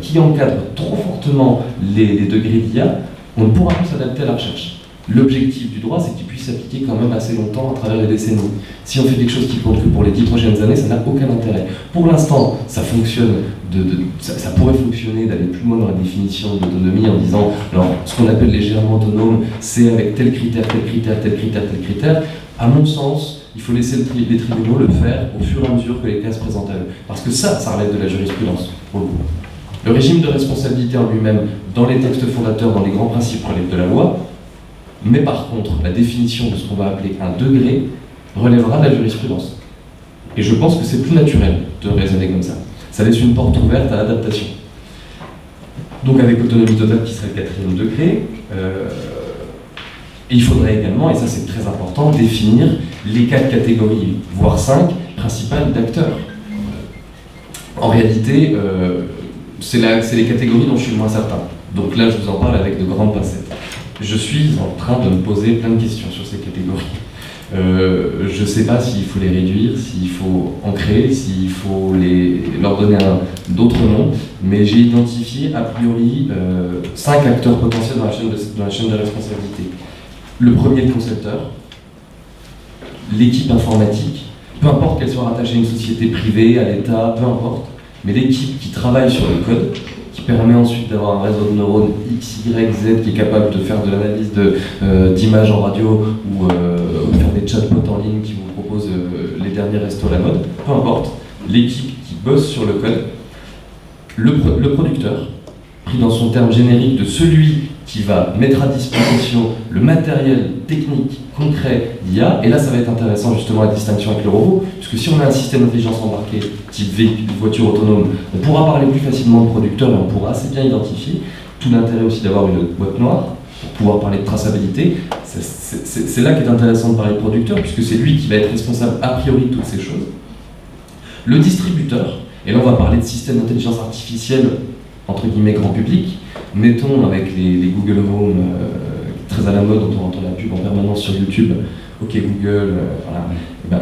qui encadrent trop fortement les degrés d'IA, on ne pourra plus s'adapter à la recherche. L'objectif du droit, c'est qu'il puisse s'appliquer quand même assez longtemps à travers les décennies. Si on fait quelque chose qui compte que pour les 10 prochaines années, ça n'a aucun intérêt. Pour l'instant, ça fonctionne, ça pourrait fonctionner d'aller plus loin dans la définition d'autonomie en disant, alors, ce qu'on appelle légèrement autonome, c'est avec tel critère, tel critère, tel critère, tel critère. À mon sens, il faut laisser les tribunaux le faire au fur et à mesure que les cas se présentent à eux. Parce que ça relève de la jurisprudence, pour le coup. Le régime de responsabilité en lui-même, dans les textes fondateurs, dans les grands principes, relève de la loi. Mais par contre, la définition de ce qu'on va appeler un degré relèvera de la jurisprudence. Et je pense que c'est plus naturel de raisonner comme ça. Ça laisse une porte ouverte à l'adaptation. Donc avec autonomie totale qui serait le 4e degré, il faudrait également, et ça c'est très important, définir les 4 catégories, voire 5, principales d'acteurs. En réalité, c'est les catégories dont je suis le moins certain. Donc là, je vous en parle avec de grandes pincettes. Je suis en train de me poser plein de questions sur ces catégories. Je ne sais pas s'il faut les réduire, s'il faut en créer, s'il faut leur donner d'autres noms, mais j'ai identifié a priori 5 acteurs potentiels dans la chaîne de responsabilité. Le premier, le concepteur, l'équipe informatique, peu importe qu'elle soit rattachée à une société privée, à l'État, peu importe, mais l'équipe qui travaille sur le code, qui permet ensuite d'avoir un réseau de neurones X, Y, Z qui est capable de faire de l'analyse d'images en radio ou faire des chatbots en ligne qui vous proposent les derniers restos à la mode, peu importe, l'équipe qui bosse sur le code, le producteur, pris dans son terme générique de celui qui va mettre à disposition le matériel technique concret d'IA, et là ça va être intéressant justement la distinction avec le robot, puisque si on a un système d'intelligence embarqué, type véhicule, voiture autonome, on pourra parler plus facilement de producteur et on pourra assez bien identifier, tout l'intérêt aussi d'avoir une boîte noire, pour pouvoir parler de traçabilité, c'est là qu'est intéressant de parler de producteur, puisque c'est lui qui va être responsable a priori de toutes ces choses. Le distributeur, et là on va parler de système d'intelligence artificielle entre guillemets grand public, mettons avec les Google Home très à la mode, dont on entend la pub en permanence sur YouTube, ok Google, voilà. Et ben,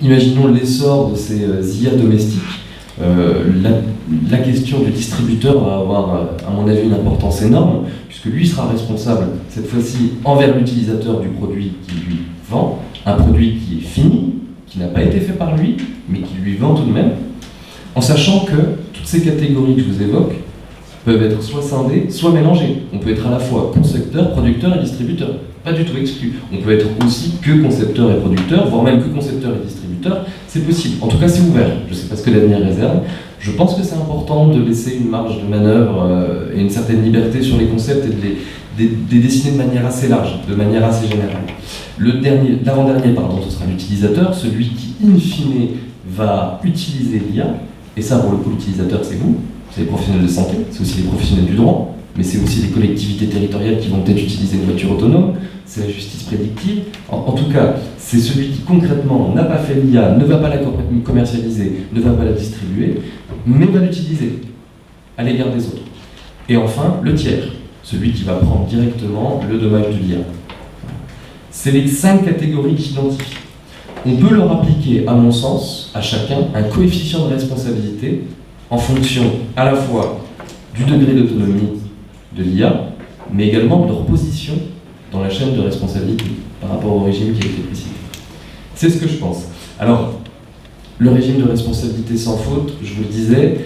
imaginons l'essor de ces IA domestiques. La question du distributeur va avoir, à mon avis, une importance énorme, puisque lui sera responsable, cette fois-ci, envers l'utilisateur du produit qu'il lui vend, un produit qui est fini, qui n'a pas été fait par lui, mais qui lui vend tout de même, en sachant que toutes ces catégories que je vous évoque peuvent être soit scindées, soit mélangées. On peut être à la fois concepteur, producteur et distributeur. Pas du tout exclu. On peut être aussi que concepteur et producteur, voire même que concepteur et distributeur. C'est possible. En tout cas, c'est ouvert. Je ne sais pas ce que l'avenir réserve. Je pense que c'est important de laisser une marge de manœuvre et une certaine liberté sur les concepts et de les dessiner de manière assez large, de manière assez générale. L'avant-dernier, ce sera l'utilisateur, celui qui, in fine, va utiliser l'IA. Et ça, pour le coup, l'utilisateur, c'est vous. C'est les professionnels de santé, c'est aussi les professionnels du droit, mais c'est aussi les collectivités territoriales qui vont peut-être utiliser une voiture autonome, c'est la justice prédictive. En tout cas, c'est celui qui concrètement n'a pas fait l'IA, ne va pas la commercialiser, ne va pas la distribuer, mais va l'utiliser à l'égard des autres. Et enfin, le tiers, celui qui va prendre directement le dommage de l'IA. C'est les 5 catégories que j'identifie. On peut leur appliquer, à mon sens, à chacun, un coefficient de responsabilité en fonction à la fois du degré d'autonomie de l'IA, mais également de leur position dans la chaîne de responsabilité par rapport au régime qui a été précisé. C'est ce que je pense. Alors, le régime de responsabilité sans faute, je vous le disais,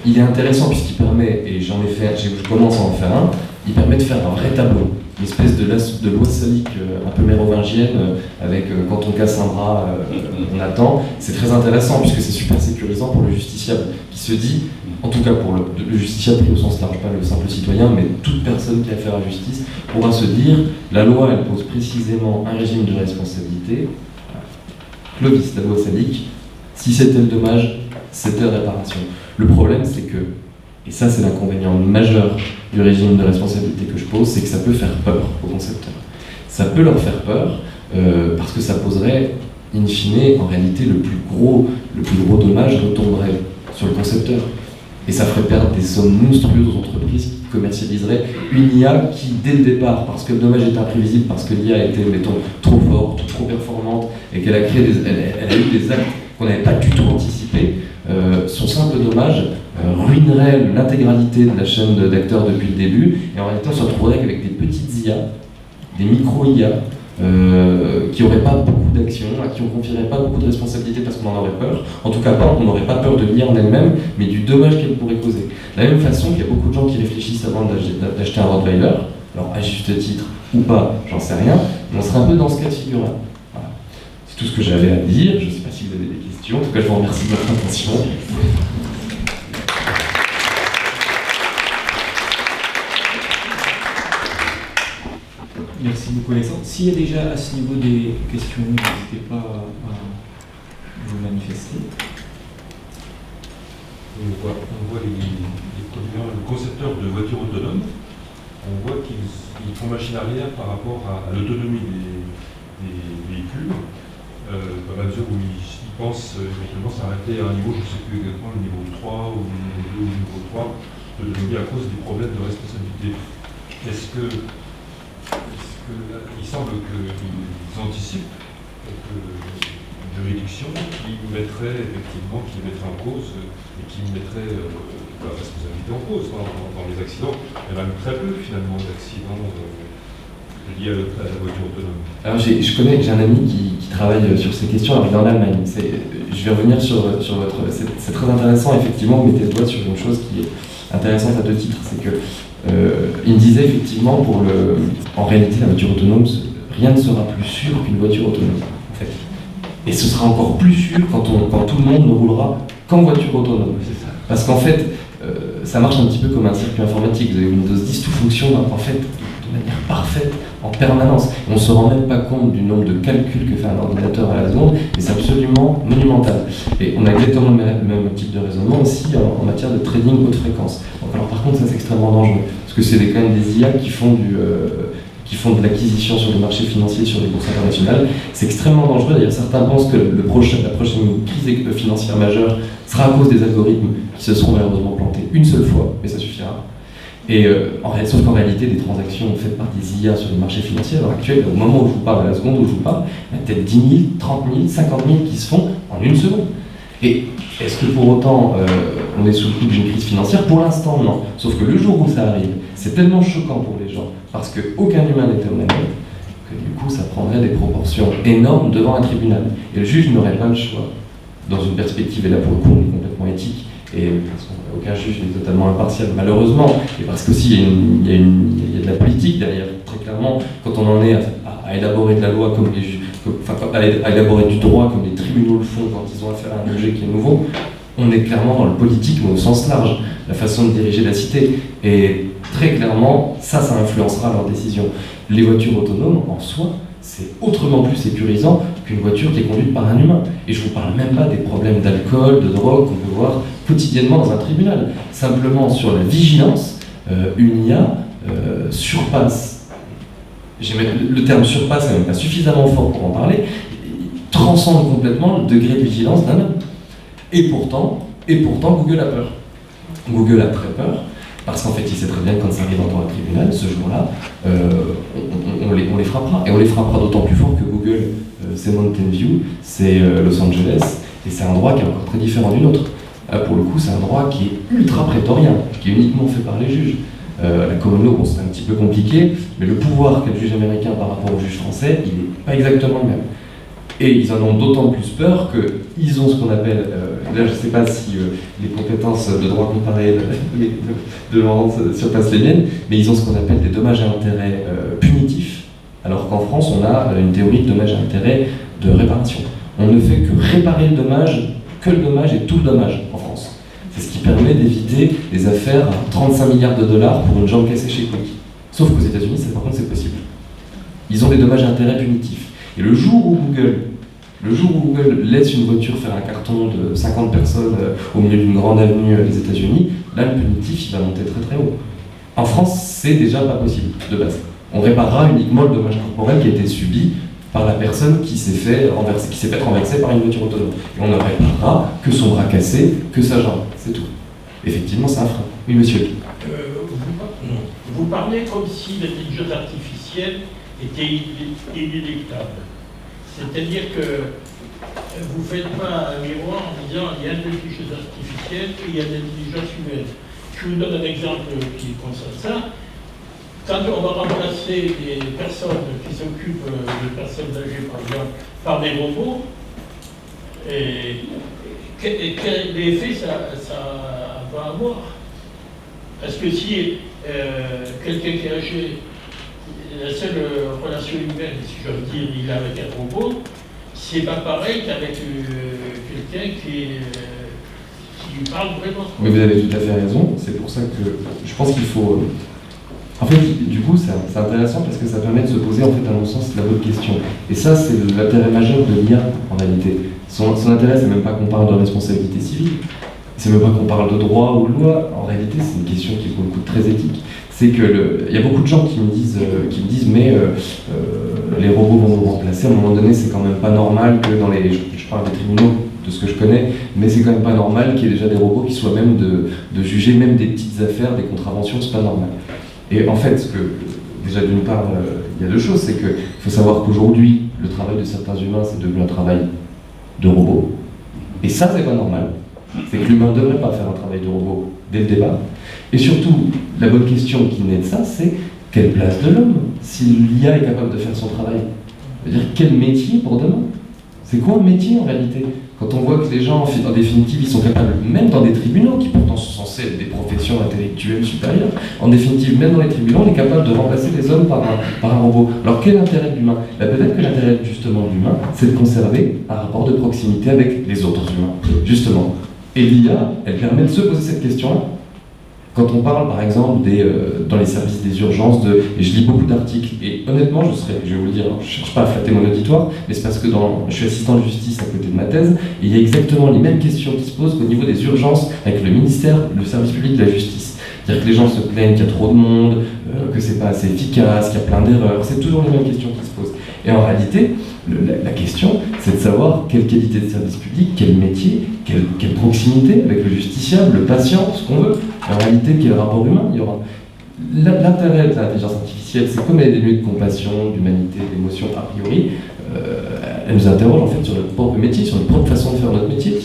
il est intéressant puisqu'il permet, et je commence à en faire un, il permet de faire un vrai tableau, une espèce de loi salique un peu mérovingienne, avec quand on casse un bras, on attend. C'est très intéressant puisque c'est super sécurisant pour le justiciable qui se dit, en tout cas pour le justiciable pris au sens large, pas le simple citoyen, mais toute personne qui a affaire à justice pourra se dire, la loi elle pose précisément un régime de responsabilité, Clovis, la loi salique, si c'était le dommage, c'était la réparation. Le problème c'est que, et ça c'est l'inconvénient majeur du régime de responsabilité que je pose, c'est que ça peut faire peur aux concepteurs. Ça peut leur faire peur parce que ça poserait, in fine, en réalité, le plus gros dommage retomberait sur le concepteur. Et ça ferait perdre des sommes monstrueuses aux entreprises qui commercialiseraient une IA qui, dès le départ, parce que le dommage est imprévisible, parce que l'IA a été, mettons, trop forte, trop performante, et qu'elle a créé elle a eu des actes qu'on n'avait pas du tout anticipés, son simple dommage ruinerait l'intégralité de la chaîne d'acteurs depuis le début, et en réalité on se retrouverait avec des petites IA, des micro-IA, qui n'auraient pas beaucoup d'action, à qui on ne confierait pas beaucoup de responsabilités parce qu'on en aurait peur. En tout cas, on n'aurait pas peur de l'IA en elle-même, mais du dommage qu'elle pourrait causer. De la même façon qu'il y a beaucoup de gens qui réfléchissent avant d'acheter un Rottweiler, alors à juste titre ou pas, j'en sais rien, mais on serait un peu dans ce cas de figure-là. Voilà. C'est tout ce que j'avais à dire, je ne sais pas si vous avez des questions, en tout cas je vous remercie de votre attention. Merci beaucoup Alexandre. S'il y a déjà à ce niveau des questions, n'hésitez pas à vous manifester. On voit les concepteurs de voitures autonomes, on voit qu'ils font machine arrière par rapport à l'autonomie des véhicules, dans la mesure où ils pensent éventuellement s'arrêter à un niveau, je ne sais plus exactement, le niveau 3 ou le niveau 2 ou le niveau 3, d'autonomie à cause des problèmes de responsabilité. Il semble qu'ils anticipent une juridiction qui mettrait en cause et qui mettrait la responsabilité en cause dans les accidents. Il y en a très peu finalement d'accidents liés à la voiture autonome. Alors j'ai un ami qui travaille sur ces questions, alors il est en Allemagne. Je vais revenir sur votre... C'est très intéressant, effectivement, vous mettez le doigt sur une chose qui est intéressante à deux titres, c'est que il me disait effectivement, en réalité, la voiture autonome, rien ne sera plus sûr qu'une voiture autonome, en fait. Et ce sera encore plus sûr quand tout le monde ne roulera qu'en voiture autonome. Parce qu'en fait, ça marche un petit peu comme un circuit informatique. Vous avez Windows 10, tout fonctionne en fait de manière parfaite, en permanence. On ne se rend même pas compte du nombre de calculs que fait un ordinateur à la seconde, et c'est absolument monumental. Et on a exactement le même type de raisonnement aussi en matière de trading haute fréquence. Donc, alors par contre, ça c'est extrêmement dangereux, parce que c'est quand même des IA qui font de l'acquisition sur le marché financier, sur les bourses internationales. C'est extrêmement dangereux. D'ailleurs, certains pensent que la prochaine crise financière majeure sera à cause des algorithmes qui se seront malheureusement plantés une seule fois, mais ça suffira. Et sauf qu'en réalité, les transactions faites par des IA sur le marché financier à l'heure actuelle, au moment où je vous parle, à la seconde où je vous parle, il y a peut-être 10 000, 30 000, 50 000 qui se font en une seconde. Et est-ce que pour autant on est sous le coup d'une crise financière? Pour l'instant, non. Sauf que le jour où ça arrive, c'est tellement choquant pour les gens, parce qu'aucun humain n'est honnête, que du coup ça prendrait des proportions énormes devant un tribunal. Et le juge n'aurait pas le choix, dans une perspective, et là pour le coup on est complètement éthique, et parce qu'aucun juge n'est totalement impartial, malheureusement, et parce qu'aussi il y a de la politique derrière, très clairement, quand on en est à élaborer de la loi comme les juges, à élaborer du droit comme les tribunaux le font quand ils ont affaire à un objet qui est nouveau, on est clairement dans le politique, mais au sens large, la façon de diriger la cité. Et très clairement, ça influencera leurs décisions. Les voitures autonomes, en soi, c'est autrement plus sécurisant qu'une voiture qui est conduite par un humain. Et je ne vous parle même pas des problèmes d'alcool, de drogue qu'on peut voir quotidiennement dans un tribunal. Simplement sur la vigilance, une IA surpasse, le terme surpasse n'est même pas suffisamment fort pour en parler, transcende complètement le degré de vigilance d'un homme. Et pourtant, Google a peur. Google a très peur, Parce qu'en fait, il sait très bien que quand ça arrive devant un tribunal, ce jour-là, on les frappera. Et on les frappera d'autant plus fort que Google, c'est Mountain View, c'est Los Angeles, et c'est un droit qui est encore très différent du nôtre. Pour le coup, c'est un droit qui est ultra prétorien, qui est uniquement fait par les juges. La common law, bon, c'est un petit peu compliqué, mais le pouvoir qu'a le juge américain par rapport au juge français, il n'est pas exactement le même. Et ils en ont d'autant plus peur qu'ils ont ce qu'on appelle, là je ne sais pas si les compétences de droit comparé de Laurence surpassent les miennes, mais ils ont ce qu'on appelle des dommages à intérêt punitifs, alors qu'en France on a une théorie de dommages à intérêt de réparation. On ne fait que réparer le dommage, que le dommage et tout le dommage en France. C'est ce qui permet d'éviter des affaires à 35 milliards de dollars pour une jambe cassée chez Quick. Sauf qu'aux États-Unis, par contre, c'est possible. Ils ont des dommages à intérêt punitifs. Et le jour où Google laisse une voiture faire un carton de 50 personnes au milieu d'une grande avenue des États-Unis, là, le punitif, il va monter très très haut. En France, c'est déjà pas possible, de base. On réparera uniquement le dommage corporel qui a été subi par la personne qui s'est fait renverser par une voiture autonome. Et on ne réparera que son bras cassé, que sa jambe, c'est tout. Effectivement, c'est un frein. Oui, monsieur. Vous parlez comme si l'intelligence artificielle était inéluctable. C'est-à-dire que vous ne faites pas un miroir en disant il y a l'intelligence artificielle et il y a l'intelligence humaine. Je vous donne un exemple qui concerne ça. Quand on va remplacer des personnes qui s'occupent de personnes âgées, par exemple, par des robots, quel effet ça va avoir? Parce que si quelqu'un qui est âgé, la seule relation humaine, si j'ose dire, il a avec un robot, c'est pas pareil qu'avec quelqu'un qui lui parle vraiment. Mais vous avez tout à fait raison, c'est pour ça que je pense qu'il faut... En fait, du coup, c'est intéressant parce que ça permet de se poser, en fait, à mon sens, la bonne question. Et ça, c'est l'intérêt majeur de l'IA, en réalité. Son intérêt, c'est même pas qu'on parle de responsabilité civile, c'est même pas qu'on parle de droit ou de loi. En réalité, c'est une question qui est pour le coup très éthique. C'est que il y a beaucoup de gens qui me disent mais les robots vont nous remplacer. À un moment donné, c'est quand même pas normal que dans les... Je parle des tribunaux, de ce que je connais, mais c'est quand même pas normal qu'il y ait déjà des robots qui soient même de juger même des petites affaires, des contraventions, c'est pas normal. Et en fait, déjà d'une part, il y a deux choses, c'est qu'il faut savoir qu'aujourd'hui, le travail de certains humains, c'est devenu un travail de robot. Et ça, c'est pas normal. C'est que l'humain ne devrait pas faire un travail de robot dès le départ. Et surtout, la bonne question qui naît de ça, c'est quelle place de l'homme si l'IA est capable de faire son travail? C'est-à-dire, quel métier pour demain? C'est quoi un métier en réalité? Quand on voit que les gens, en définitive, ils sont capables, même dans des tribunaux, qui pourtant sont censés être des professions intellectuelles supérieures, en définitive, même dans les tribunaux, on est capable de remplacer les hommes par un robot. Alors quel est l'intérêt de l'humain? Peut-être que l'intérêt justement de l'humain, c'est de conserver un rapport de proximité avec les autres humains, justement. Et l'IA, elle permet de se poser cette question-là. Quand on parle, par exemple, dans les services des urgences, et je lis beaucoup d'articles, et honnêtement, je vais vous le dire, je ne cherche pas à flatter mon auditoire, mais c'est parce que je suis assistant de justice à côté de ma thèse, et il y a exactement les mêmes questions qui se posent qu'au niveau des urgences avec le ministère, le service public de la justice. C'est-à-dire que les gens se plaignent qu'il y a trop de monde, que c'est pas assez efficace, qu'il y a plein d'erreurs, c'est toujours les mêmes questions qui se posent. Et en réalité, la question, c'est de savoir quelle qualité de service public, quel métier, quelle proximité avec le justiciable, le patient, ce qu'on veut. En réalité, quel rapport humain il y aura. L'intérêt de l'intelligence artificielle, c'est comme elle est dénuée de compassion, d'humanité, d'émotion a priori, elle nous interroge en fait sur notre propre métier, sur notre propre façon de faire notre métier.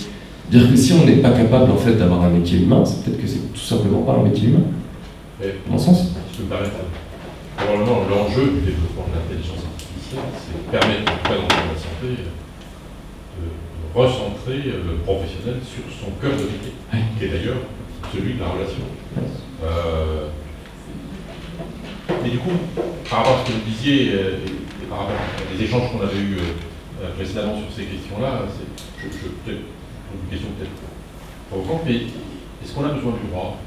Dire que si on n'est pas capable en fait d'avoir un métier humain, c'est peut-être que c'est tout simplement pas un métier humain. À mon sens. Je me permets, probablement l'enjeu du développement de l'intelligence artificielle, c'est de permettre, en tout cas dans la santé, de recentrer le professionnel sur son cœur de métier, qui est d'ailleurs celui de la relation. Et du coup, par rapport à ce que vous disiez, et par rapport aux échanges qu'on avait eus précédemment sur ces questions-là, peut-être une question peut-être provocante, mais est-ce qu'on a besoin du droit?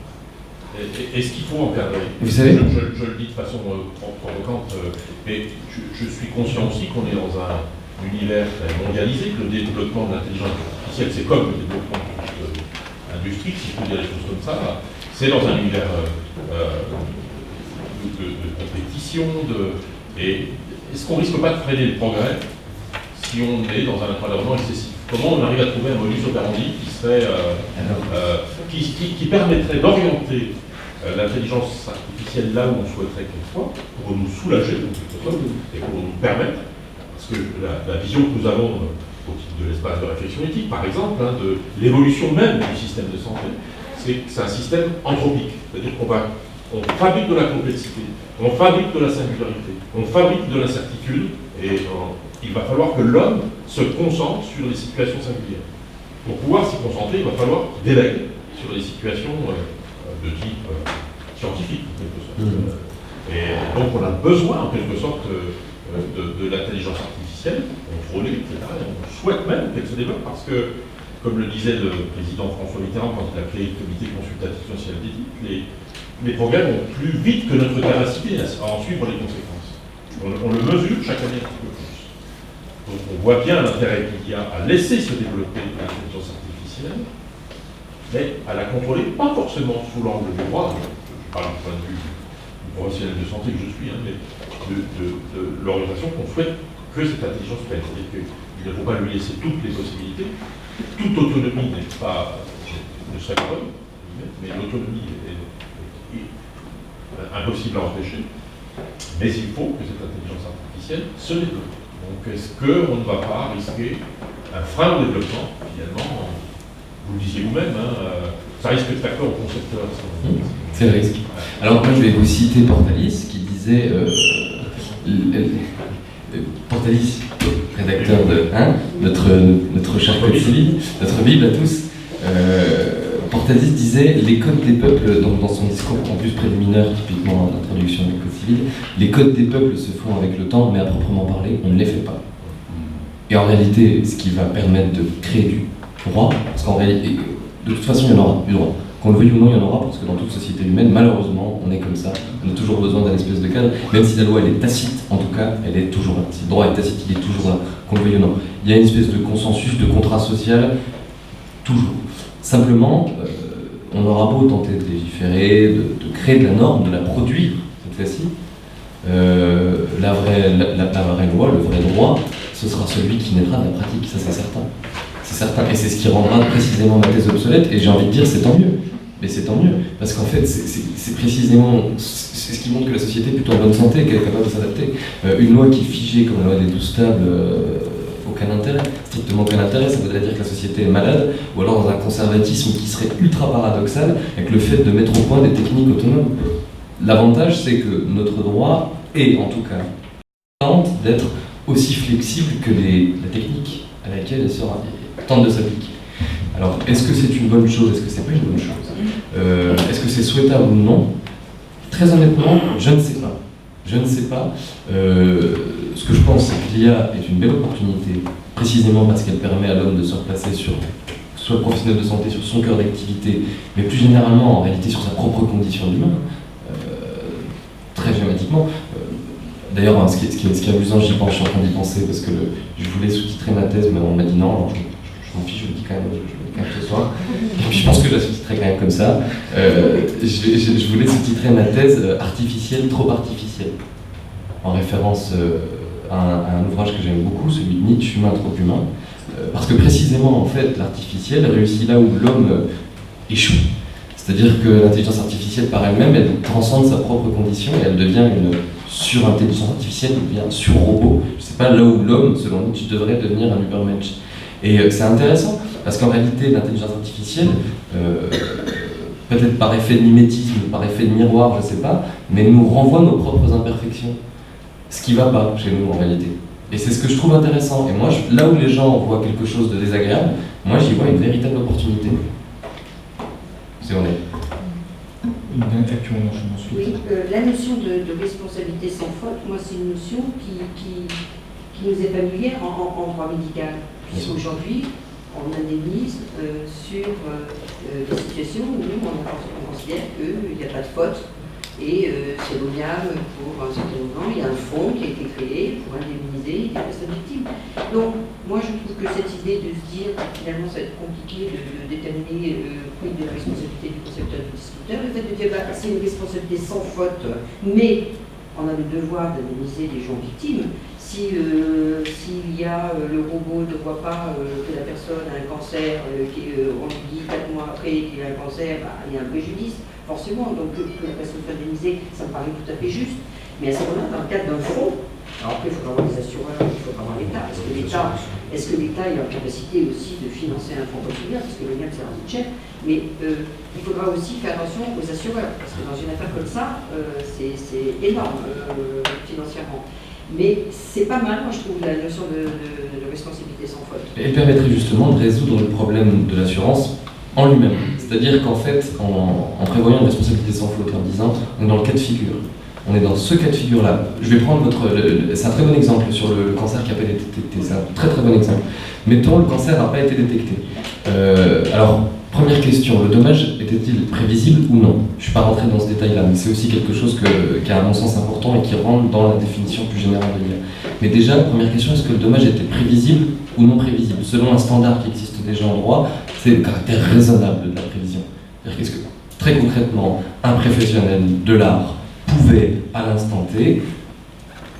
Est-ce qu'il faut encadrer? Vous savez, je le dis de façon provocante, mais je suis conscient aussi qu'on est dans un univers très mondialisé, que le développement de l'intelligence artificielle, c'est comme le développement de l'industrie, si je peux dire les choses comme ça, c'est dans un univers de compétition, et est-ce qu'on risque pas de freiner le progrès si on est dans un encadrement excessif? Comment on arrive à trouver un modus operandi qui serait qui permettrait d'orienter l'intelligence artificielle là où on souhaiterait qu'elle soit, pour nous soulager, en quelque sorte, et pour nous permettre, parce que la vision que nous avons au titre de l'espace de réflexion éthique, par exemple, de l'évolution même du système de santé, c'est un système anthropique, c'est-à-dire on fabrique de la complexité, on fabrique de la singularité, on fabrique de l'incertitude, et il va falloir que l'homme se concentre sur les situations singulières. Pour pouvoir s'y concentrer, il va falloir délèguer sur les situations de type scientifique, en quelque sorte. Et donc on a besoin, en quelque sorte, de l'intelligence artificielle, contrôlée, etc. Et on souhaite même qu'elle se développe parce que, comme le disait le président François Mitterrand quand il a créé le comité consultatif social d'éthique, les progrès vont plus vite que notre capacité à en suivre les conséquences. On le mesure chaque année un petit peu plus. Donc on voit bien l'intérêt qu'il y a à laisser se développer l'intelligence artificielle, mais à la contrôler, pas forcément sous l'angle du droit, je parle du point de vue du professionnel de santé que je suis, mais de l'orientation qu'on souhaite que cette intelligence prenne. C'est-à-dire qu'il ne faut pas lui laisser toutes les possibilités. Toute autonomie ne serait pas bonne, mais l'autonomie est impossible à empêcher. Mais il faut que cette intelligence artificielle se développe. Donc est-ce qu'on ne va pas risquer un frein au développement, finalement, vous le disiez vous-même, ça risque de faire peur aux concepteurs. C'est le risque. Alors moi je vais vous citer Portalis qui disait, Portalis, rédacteur de notre cher Code civil, notre Bible à tous, Portalis disait les codes des peuples, donc dans son discours en plus préliminaire, typiquement en introduction du Code civil, les codes des peuples se font avec le temps, mais à proprement parler, on ne les fait pas. Et en réalité, ce qui va permettre de créer du droit, parce qu'en réalité, de toute façon, il y en aura du droit. Qu'on le veuille ou non, il y en aura, parce que dans toute société humaine, malheureusement, on est comme ça. On a toujours besoin d'un espèce de cadre, même si la loi, elle est tacite, en tout cas, elle est toujours là. Si le droit est tacite, il est toujours là, qu'on le veuille ou non. Il y a une espèce de consensus, de contrat social, toujours. Simplement, on aura beau tenter de légiférer, de créer de la norme, de la produire, cette fois-ci, la vraie loi, le vrai droit, ce sera celui qui naîtra de la pratique, ça c'est certain. C'est certain, et c'est ce qui rendra précisément ma thèse obsolète, et j'ai envie de dire c'est tant mieux. Mais c'est tant mieux, parce qu'en fait c'est précisément c'est ce qui montre que la société est plutôt en bonne santé, qu'elle est capable de s'adapter. Une loi qui est figée comme la loi des 12 tables, aucun intérêt, strictement aucun intérêt, ça voudrait dire que la société est malade, ou alors dans un conservatisme qui serait ultra paradoxal, avec le fait de mettre au point des techniques autonomes. L'avantage c'est que notre droit est en tout cas tente d'être aussi flexible que la technique à laquelle elle sera tente de s'appliquer. Alors, est-ce que c'est une bonne chose? Est-ce que c'est pas une bonne chose? Est-ce que c'est souhaitable ou non? Très honnêtement, je ne sais pas. Je ne sais pas. Ce que je pense, c'est que l'IA est une belle opportunité, précisément parce qu'elle permet à l'homme de se replacer sur, soit le professionnel de santé, sur son cœur d'activité, mais plus généralement, en réalité, sur sa propre condition d'humain, très schématiquement. D'ailleurs, ce qui est amusant, j'y pense, je suis en train d'y penser, parce que je voulais sous-titrer ma thèse, mais on m'a dit non, alors je m'en fiche, je le dis quand même ce soir. Et puis je pense que je la sous-titrerai quand même comme ça. Je voulais sous-titrer ma thèse artificielle, trop artificielle, en référence à un ouvrage que j'aime beaucoup, celui de Nietzsche, Humain, trop humain, parce que précisément, en fait, l'artificiel réussit là où l'homme échoue. C'est-à-dire que l'intelligence artificielle par elle-même, elle transcende sa propre condition et elle devient une sur-intelligence artificielle, elle devient un sur-robot. Je ne sais pas là où l'homme, selon Nietzsche, devrait devenir un Übermensch. Et c'est intéressant, parce qu'en réalité, l'intelligence artificielle, peut-être par effet de mimétisme, par effet de miroir, je ne sais pas, mais nous renvoie nos propres imperfections. Ce qui ne va pas chez nous en réalité. Et c'est ce que je trouve intéressant. Et moi, là où les gens voient quelque chose de désagréable, moi j'y vois une véritable opportunité. C'est honnête. Une dernière question, je m'en suis. Oui, la notion de responsabilité sans faute, moi c'est une notion qui nous est familière en droit médical. Puisqu'aujourd'hui, on indemnise sur des situations où on considère qu'il n'y a pas de faute et c'est lognable pour un certain moment. Il y a un fonds qui a été créé pour indemniser les personnes victimes. Donc, moi je trouve que cette idée de se dire que finalement ça va être compliqué de déterminer quid de la responsabilité du concepteur et du distributeur, le fait de dire bah, c'est une responsabilité sans faute, mais on a le devoir d'indemniser les gens victimes. S'il y a le robot ne voit pas que la personne a un cancer, on lui dit 4 mois après qu'il a un cancer, bah, il y a un préjudice. forcément, donc que la personne soit indemnisée, ça me paraît tout à fait juste. Mais à ce moment-là, dans le cadre d'un fonds, alors après il faudra avoir des assureurs, il faudra avoir l'État. Est-ce que l'État est en capacité aussi de financer un fonds consulaire, parce que le NIAP c'est un budget, mais il faudra aussi faire attention aux assureurs, parce que dans une affaire comme ça, c'est énorme financièrement. Mais c'est pas mal, moi je trouve, la notion de responsabilité sans faute. Elle permettrait justement de résoudre le problème de l'assurance en lui-même. C'est-à-dire qu'en fait, en prévoyant une responsabilité sans faute, en disant, on est dans le cas de figure. On est dans ce cas de figure-là. Je vais prendre c'est un très bon exemple sur le cancer qui n'a pas été détecté. C'est un très très bon exemple. Mettons, le cancer n'a pas été détecté. Alors, première question, le dommage était-il prévisible ou non? Je ne suis pas rentré dans ce détail-là, mais c'est aussi quelque chose qui a à mon sens important et qui rentre dans la définition plus générale de l'IA. Mais déjà, première question, est-ce que le dommage était prévisible ou non prévisible? Selon un standard qui existe déjà en droit, c'est le caractère raisonnable de la prévision. C'est-à-dire qu'est-ce que, très concrètement, un professionnel de l'art pouvait, à l'instant T,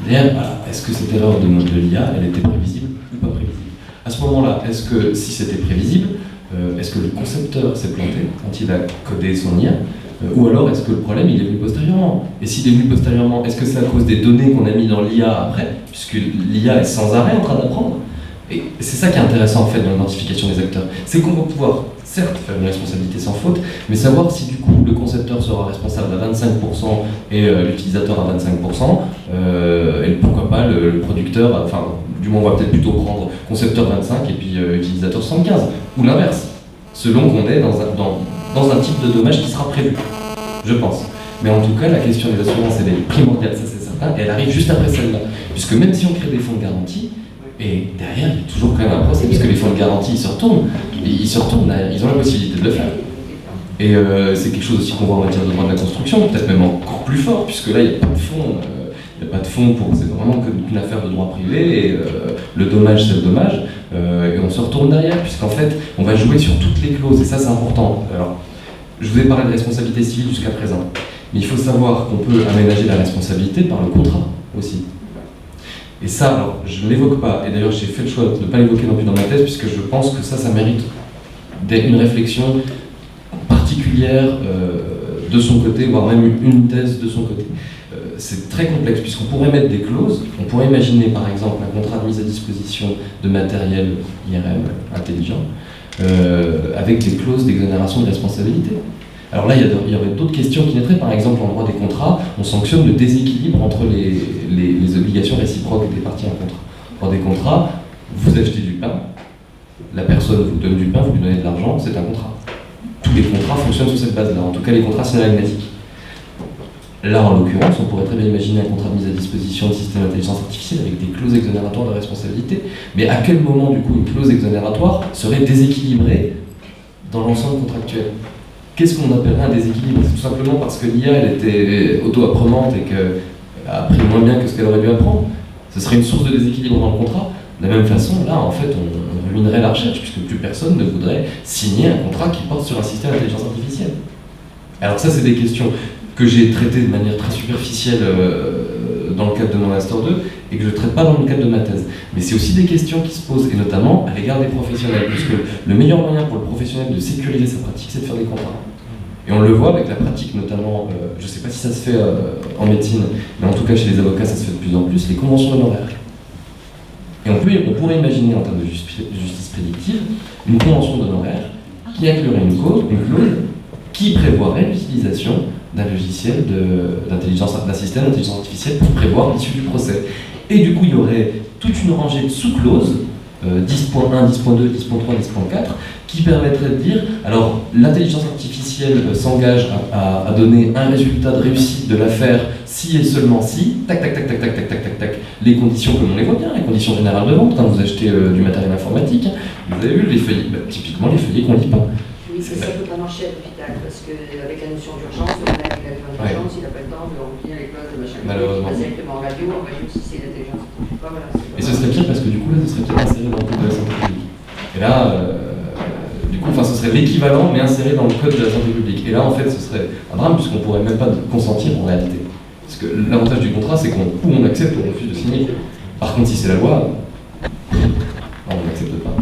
dire est-ce que cette erreur de l'IA, elle était prévisible ou pas prévisible? À ce moment-là, est-ce que si c'était prévisible, est-ce que le concepteur s'est planté quand il a codé son IA, ou alors est-ce que le problème il est venu postérieurement? Et s'il est venu postérieurement, est-ce que c'est à cause des données qu'on a mis dans l'IA après, puisque l'IA est sans arrêt en train d'apprendre? Et c'est ça qui est intéressant en fait dans l'identification des acteurs, c'est qu'on va pouvoir certes faire une responsabilité sans faute, mais savoir si du coup le concepteur sera responsable à 25% et l'utilisateur à 25%, et pourquoi pas le producteur, enfin du moins on va peut-être plutôt prendre concepteur 25 et puis utilisateur 75, ou l'inverse, selon qu'on est dans un type de dommage qui sera prévu, je pense. Mais en tout cas, la question des assurances elle est primordiale, ça c'est certain, et elle arrive juste après celle-là, puisque même si on crée des fonds de garantie, et derrière, il y a toujours quand même un procès, parce que les fonds de garantie, ils se retournent, ils ont la possibilité de le faire. Et c'est quelque chose aussi qu'on voit en matière de droit de la construction, peut-être même encore plus fort, puisque là, il n'y a pas de fonds. Il n'y a pas de fonds c'est vraiment qu'une affaire de droit privé, et le dommage, c'est le dommage. Et on se retourne derrière, puisqu'en fait, on va jouer sur toutes les clauses, et ça, c'est important. Alors, je vous ai parlé de responsabilité civile jusqu'à présent, mais il faut savoir qu'on peut aménager la responsabilité par le contrat aussi. Et ça, alors, je ne l'évoque pas, et d'ailleurs j'ai fait le choix de ne pas l'évoquer non plus dans ma thèse, puisque je pense que ça mérite une réflexion particulière de son côté, voire même une thèse de son côté. C'est très complexe, puisqu'on pourrait mettre des clauses, on pourrait imaginer par exemple un contrat de mise à disposition de matériel IRM intelligent, avec des clauses d'exonération de responsabilité. Alors là, il y aurait d'autres questions qui naîtraient. Par exemple, en droit des contrats, on sanctionne le déséquilibre entre les obligations réciproques des parties en contrat. En droit des contrats, vous achetez du pain, la personne vous donne du pain, vous lui donnez de l'argent, c'est un contrat. Tous les contrats fonctionnent sur cette base-là, en tout cas les contrats synalagmatiques. Là, en l'occurrence, on pourrait très bien imaginer un contrat de mise à disposition de système d'intelligence artificielle avec des clauses exonératoire de responsabilité. Mais à quel moment, du coup, une clause exonératoire serait déséquilibrée dans l'ensemble contractuel? Qu'est-ce qu'on appellerait un déséquilibre? C'est tout simplement parce que l'IA elle était auto-apprenante et qu'elle a appris moins bien que ce qu'elle aurait dû apprendre. Ce serait une source de déséquilibre dans le contrat. De la même façon, là, en fait, on ruinerait la recherche puisque plus personne ne voudrait signer un contrat qui porte sur un système d'intelligence artificielle. Alors ça, c'est des questions que j'ai traitées de manière très superficielle dans le cadre de mon Master 2 et que je ne traite pas dans le cadre de ma thèse. Mais c'est aussi des questions qui se posent, et notamment à l'égard des professionnels, puisque le meilleur moyen pour le professionnel de sécuriser sa pratique, c'est de faire des contrats. Et on le voit avec la pratique, notamment, je ne sais pas si ça se fait en médecine, mais en tout cas chez les avocats, ça se fait de plus en plus, les conventions d'honoraires. Et on pourrait imaginer, en termes de justice prédictive, une convention d'honoraires qui inclurait une clause qui prévoirait l'utilisation d'un logiciel d'un système d'intelligence artificielle pour prévoir l'issue du procès. Et du coup, il y aurait toute une rangée de sous-clauses, 10.1, 10.2, 10.3, 10.4, qui permettrait de dire, alors l'intelligence artificielle s'engage à donner un résultat de réussite de l'affaire si et seulement si, tac, tac, tac, tac, tac, tac, tac, tac, tac, les conditions comme on les voit bien, les conditions générales de vente, quand vous achetez du matériel informatique, vous avez vu les feuillets, typiquement les feuillets qu'on lit pas. Oui, mais ça ne peut pas marcher à l'hôpital, parce qu'avec la notion d'urgence, le mec il a besoin d'urgence, il n'a pas le temps de remplir les clauses de machin. Malheureusement. Il passe directement en radio si c'est l'intelligence. Voilà, et ce serait pire parce que du coup là, ce serait peut-être inséré dans le code de la santé publique. Et là, du coup, ce serait l'équivalent, mais inséré dans le code de la santé publique. Et là, en fait, ce serait un drame puisqu'on ne pourrait même pas consentir en réalité. Parce que l'avantage du contrat, c'est qu'on accepte ou on refuse de signer. Par contre, si c'est la loi, on n'accepte pas.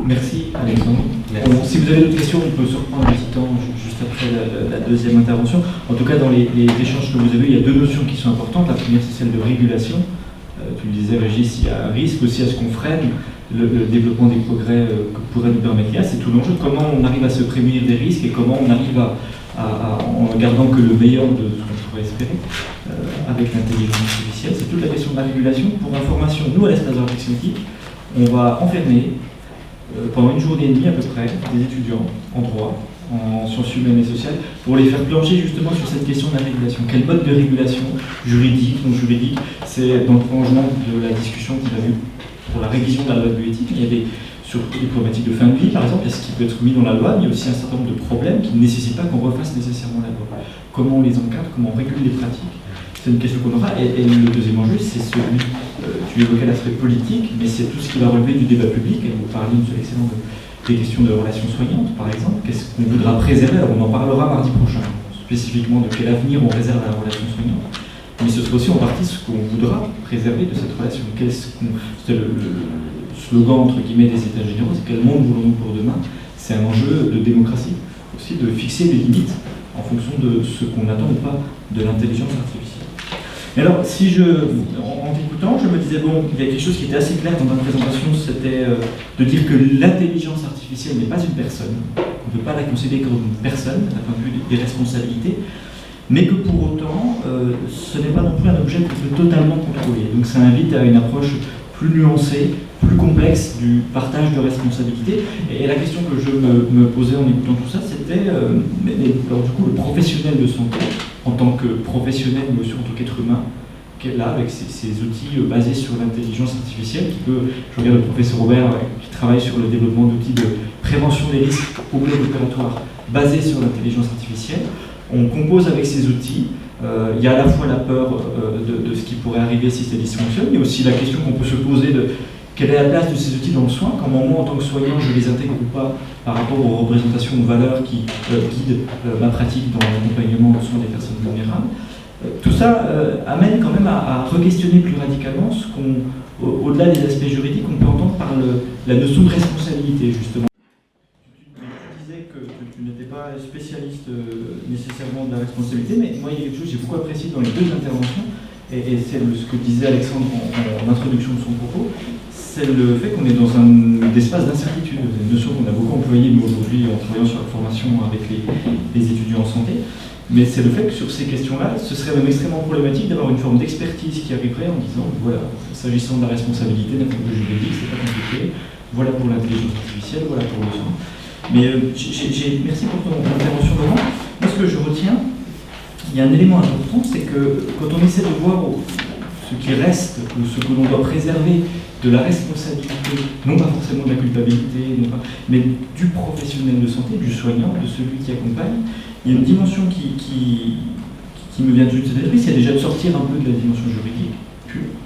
Merci Alexandre. Merci. Si vous avez d'autres questions, on peut se reprendre un petit temps juste après la deuxième intervention. En tout cas, dans les échanges que vous avez, il y a deux notions qui sont importantes. La première, c'est celle de régulation. Tu le disais, Régis, il y a un risque aussi à ce qu'on freine le développement des progrès que pourrait nous permettre l'IA. C'est tout l'enjeu de comment on arrive à se prémunir des risques et comment on arrive en gardant que le meilleur de ce qu'on pourrait espérer avec l'intelligence artificielle. C'est toute la question de la régulation. Pour information, nous, à l'espace de réflexion éthique, on va enfermer pendant une journée et demie à peu près des étudiants en droit, en sciences humaines et sociales, pour les faire plancher justement sur cette question de la régulation. Quel mode de régulation, juridique, non juridique, c'est dans le prolongement de la discussion qu'on a eue pour la révision de la loi de bioéthique. Il y a sur les problématiques de fin de vie, par exemple, il y a ce qui peut être mis dans la loi, mais il y a aussi un certain nombre de problèmes qui ne nécessitent pas qu'on refasse nécessairement la loi. Comment on les encadre, comment on régule les pratiques. C'est une question qu'on aura. Et le deuxième enjeu, c'est celui, tu évoquais l'aspect politique, mais c'est tout ce qui va relever du débat public. Et vous parliez, M. l'excellent, des questions de relations soignantes, par exemple. Qu'est-ce qu'on voudra préserver? Alors, on en parlera mardi prochain, spécifiquement de quel avenir on réserve à la relation soignante. Mais ce sera aussi en partie ce qu'on voudra préserver de cette relation. C'était le slogan, entre guillemets, des États généraux, c'est quel monde voulons-nous pour demain? C'est un enjeu de démocratie, aussi de fixer des limites en fonction de ce qu'on attend ou pas de l'intelligence artificielle. Et alors, en t'écoutant, je me disais, bon, il y a quelque chose qui était assez clair dans ma présentation, c'était de dire que l'intelligence artificielle n'est pas une personne, on ne peut pas la considérer comme une personne, d'un point de vue des responsabilités, mais que pour autant, ce n'est pas non plus un objet qu'on peut totalement contrôler. Donc ça invite à une approche plus nuancée, plus complexe du partage de responsabilités. Et la question que je me posais en écoutant tout ça, c'était, alors du coup, le professionnel de santé, en tant que professionnel, mais aussi en tant qu'être humain, là, avec ces outils basés sur l'intelligence artificielle, je regarde le professeur Robert qui travaille sur le développement d'outils de prévention des risques au milieu opératoire basés sur l'intelligence artificielle. On compose avec ces outils. Il y a à la fois la peur de ce qui pourrait arriver si ça dysfonctionne, mais aussi la question qu'on peut se poser de quelle est la place de ces outils dans le soin, comment moi, en tant que soignant, je les intègre ou pas par rapport aux représentations ou valeurs qui guident ma pratique dans l'accompagnement au soin des personnes vulnérables. Tout ça amène quand même à re-questionner plus radicalement ce qu'on, au-delà des aspects juridiques, on peut entendre par la notion de responsabilité, justement. Tu disais que tu n'étais pas spécialiste nécessairement de la responsabilité, mais moi, il y a quelque chose que j'ai beaucoup apprécié dans les deux interventions, et c'est ce que disait Alexandre en introduction de son propos, c'est le fait qu'on est dans un espace d'incertitude, une notion qu'on a beaucoup employée nous aujourd'hui en travaillant sur la formation avec les étudiants en santé. Mais c'est le fait que sur ces questions-là, ce serait même extrêmement problématique d'avoir une forme d'expertise qui arriverait en disant, voilà, s'agissant de la responsabilité d'un point de vue juridique, c'est pas compliqué, voilà pour l'intelligence artificielle, voilà pour le soin. Mais merci pour ton intervention, Laurent. Moi, ce que je retiens, il y a un élément important, c'est que quand on essaie de voir ce qui reste, ou ce que l'on doit préserver de la responsabilité, non pas forcément de la culpabilité, mais du professionnel de santé, du soignant, de celui qui accompagne, il y a une dimension qui me vient tout de suite à l'esprit, c'est déjà de sortir un peu de la dimension juridique pure.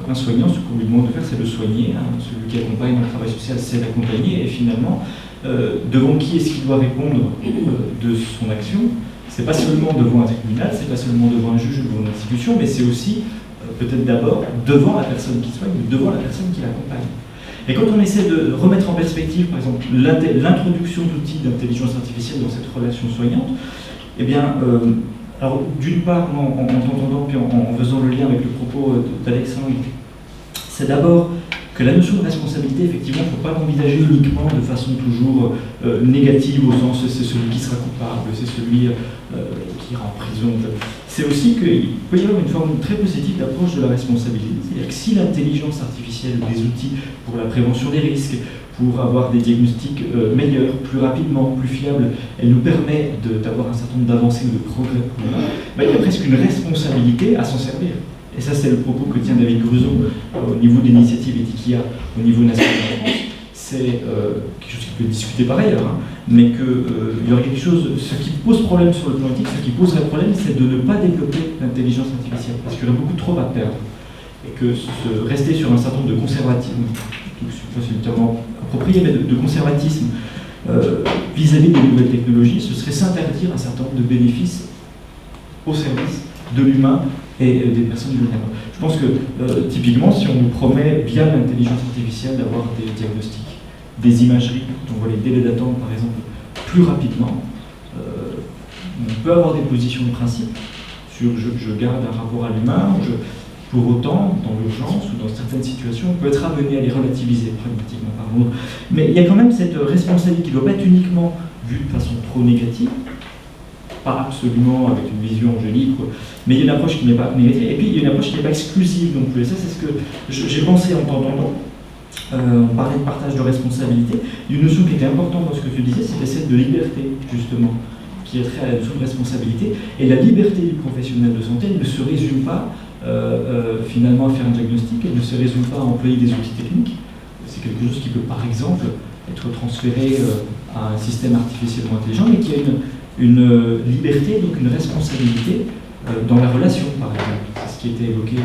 Un soignant, ce qu'on lui demande de faire, c'est de soigner. Celui qui accompagne dans le travail social, c'est d'accompagner. Et finalement, devant qui est-ce qu'il doit répondre de son action? C'est pas seulement devant un tribunal, c'est pas seulement devant un juge ou devant une institution, mais c'est aussi peut-être d'abord devant la personne qui soigne, mais devant la personne qui l'accompagne. Et quand on essaie de remettre en perspective, par exemple, l'introduction d'outils d'intelligence artificielle dans cette relation soignante, eh bien, alors d'une part, en t'entendant, puis en faisant le lien avec le propos d'Alexandre, c'est d'abord que la notion de responsabilité, effectivement, il ne faut pas l'envisager uniquement de façon toujours négative, au sens c'est celui qui sera coupable, c'est celui qui ira en prison. C'est aussi qu'il peut y avoir une forme très positive d'approche de la responsabilité. C'est-à-dire que si l'intelligence artificielle, des outils pour la prévention des risques, pour avoir des diagnostics meilleurs, plus rapidement, plus fiables, elle nous permet d'avoir un certain nombre d'avancées ou de progrès, il y a presque une responsabilité à s'en servir. Et ça, c'est le propos que tient David Gruson au niveau de l'initiative Ethikia, au niveau national de France. C'est quelque chose qui peut être discuté par ailleurs, mais qu'il y aurait quelque chose. Ce qui pose problème sur le plan éthique, ce qui poserait problème, c'est de ne pas développer l'intelligence artificielle, parce qu'il y aurait beaucoup trop à perdre. Et que rester sur un certain nombre de conservatisme, je ne sais pas si c'est le terme approprié, mais de conservatisme vis-à-vis des nouvelles technologies, ce serait s'interdire un certain nombre de bénéfices au service de l'humain et des personnes vulnérables. Je pense que typiquement, si on nous promet via l'intelligence artificielle d'avoir des diagnostics des imageries, quand on voit les délais d'attente par exemple plus rapidement. On peut avoir des positions de principe sur je garde un rapport à l'humain, pour autant, dans l'urgence ou dans certaines situations, on peut être amené à les relativiser pragmatiquement parlant. Mais il y a quand même cette responsabilité qui ne doit pas être uniquement vue de façon trop négative, pas absolument avec une vision angélique, mais il y a une approche qui n'est pas négative, et puis il y a une approche qui n'est pas exclusive non plus. Et ça, c'est ce que j'ai pensé en t'entendant. On parlait de partage de responsabilité. Une notion qui était importante dans ce que tu disais, c'était celle de liberté, justement, qui est trait à la notion de responsabilité. Et la liberté du professionnel de santé ne se résume pas finalement à faire un diagnostic, elle ne se résume pas à employer des outils techniques. C'est quelque chose qui peut, par exemple, être transféré à un système artificiellement intelligent, mais qui a une liberté, donc une responsabilité dans la relation, par exemple. C'est ce qui a été évoqué